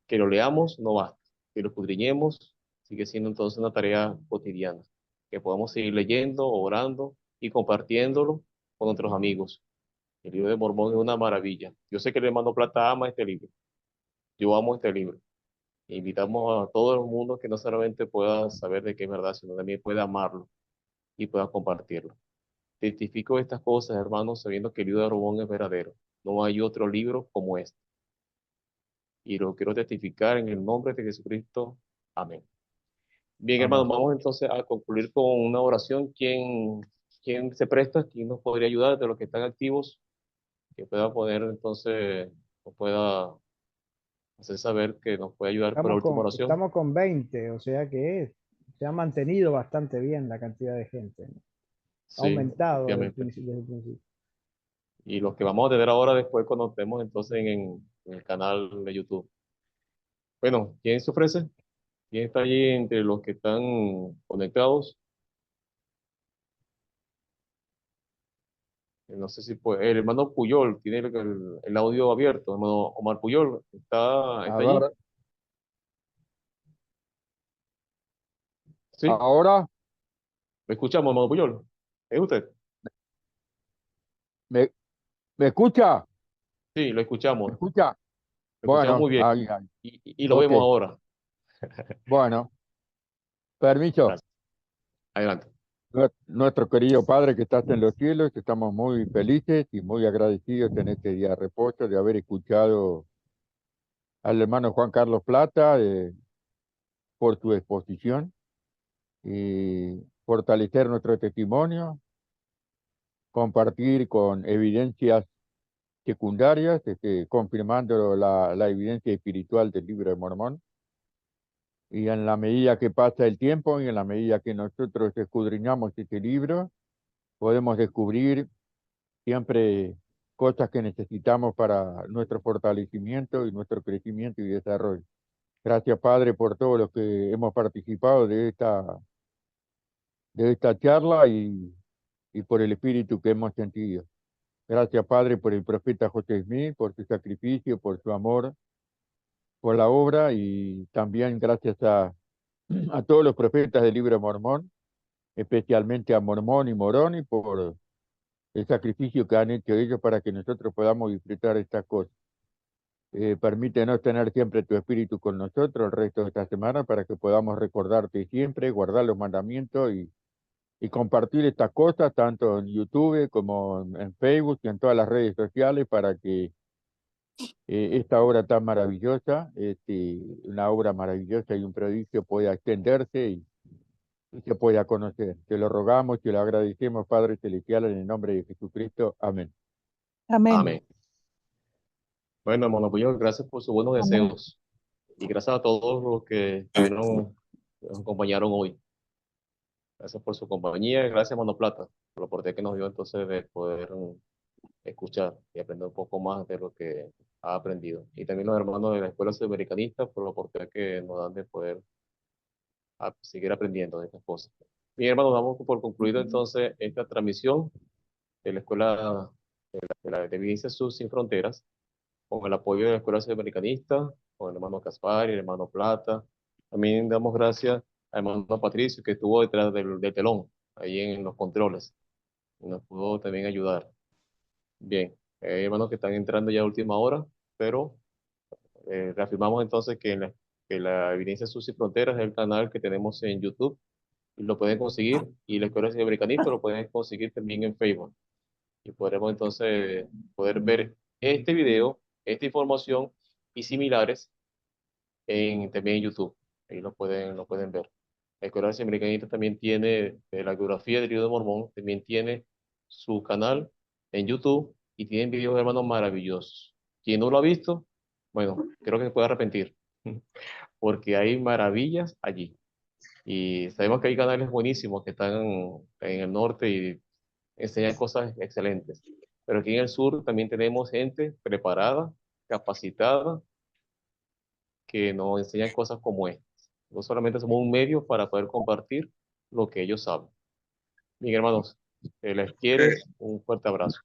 Que lo leamos no basta, que lo escudriñemos sigue siendo entonces una tarea cotidiana, que podamos seguir leyendo, orando y compartiéndolo con nuestros amigos. El libro de Mormón es una maravilla. Yo sé que el hermano Plata ama este libro, yo amo este libro. Invitamos a todo el mundo que no solamente pueda saber de qué es verdad, sino también pueda amarlo y pueda compartirlo. Testifico estas cosas, hermanos, sabiendo que el libro de Mormón es verdadero. No hay otro libro como este. Y lo quiero testificar en el nombre de Jesucristo. Amén. Bien, hermanos, Amén. vamos entonces a concluir con una oración. ¿Quién se presta? ¿Quién nos podría ayudar de los que están activos? Que pueda poner entonces, nos pueda hacer saber que nos puede ayudar con la última oración. Estamos con 20, o sea que se ha mantenido bastante bien la cantidad de gente, ¿no? Ha Sí, aumentado efectivamente. desde el principio. Y los que vamos a tener ahora después cuando estemos entonces en el canal de YouTube. Bueno, ¿quién se ofrece? ¿Quién está allí entre los que están conectados? No sé si puede. El hermano Puyol tiene el audio abierto. Hermano Omar Puyol, A está allí? ver, Sí, ahora lo escuchamos, hermano Puyol. ¿Es usted? me, me escucha, Sí, lo me escuchamos. escucha. Lo escuchamos Bueno, muy bien. ahí, ahí. Y lo Ok, vemos ahora. bueno. Permiso. Gracias. Adelante. Nuestro querido Padre que estás en los cielos, estamos muy felices y muy agradecidos en este día de reposo de haber escuchado al hermano Juan Carlos Plata por su exposición y fortalecer nuestro testimonio, compartir con evidencias secundarias, confirmando la evidencia espiritual del Libro de Mormón. Y en la medida que pasa el tiempo y en la medida que nosotros escudriñamos este libro, podemos descubrir siempre cosas que necesitamos para nuestro fortalecimiento y nuestro crecimiento y desarrollo. Gracias, Padre, por todos los que hemos participado de esta charla y por el espíritu que hemos sentido. Gracias, Padre, por el profeta José Smith, por su sacrificio, por su amor, por la obra y también gracias a todos los profetas del Libro de Mormón, especialmente a Mormón y Moroni por el sacrificio que han hecho ellos para que nosotros podamos disfrutar estas cosas. Permítenos tener siempre tu espíritu con nosotros el resto de esta semana para que podamos recordarte siempre, guardar los mandamientos y compartir estas cosas tanto en YouTube como en Facebook y en todas las redes sociales para que esta obra tan maravillosa, una obra maravillosa y un prodigio pueda extenderse y se pueda conocer. Te lo rogamos y lo agradecemos, Padre Celestial, en el nombre de Jesucristo. Amén. Amén. Amén. Bueno, hermano Puyol, gracias por sus buenos Amén. deseos. Y gracias a todos los que nos acompañaron hoy. Gracias por su compañía. Gracias, hermano Plata, por la oportunidad que nos dio entonces de poder escuchar y aprender un poco más de lo que ha aprendido. Y también los hermanos de la Escuela Sudamericana por la oportunidad que nos dan de poder seguir aprendiendo de estas cosas. Bien, hermanos, damos por concluido entonces esta transmisión de la Escuela de Evidencia Sur Sin Fronteras, con el apoyo de la Escuela Sudamericana, con el hermano Caspar y el hermano Plata. También damos gracias al hermano Patricio, que estuvo detrás del telón, ahí en los controles, y nos pudo también ayudar. Bien, hay hermanos que están entrando ya a última hora, pero reafirmamos entonces que la Evidencia Sur Sin Fronteras es el canal que tenemos en YouTube, y lo pueden conseguir, y la Escuela Sudamericana lo pueden conseguir también en Facebook. Y podremos entonces poder ver este video, esta información y similares también en YouTube. Ahí lo pueden ver. La Escuela Americanista también tiene, la biografía del libro de Mormón, también tiene su canal en YouTube y tienen videos, hermanos, maravillosos. Quien no lo ha visto, bueno, creo que se puede arrepentir, porque hay maravillas allí. Y sabemos que hay canales buenísimos que están en el norte y enseñan cosas excelentes. Pero aquí en el sur también tenemos gente preparada, capacitada, que nos enseñan cosas como estas. No solamente somos un medio para poder compartir lo que ellos saben. Bien, hermanos, les quiero un fuerte abrazo.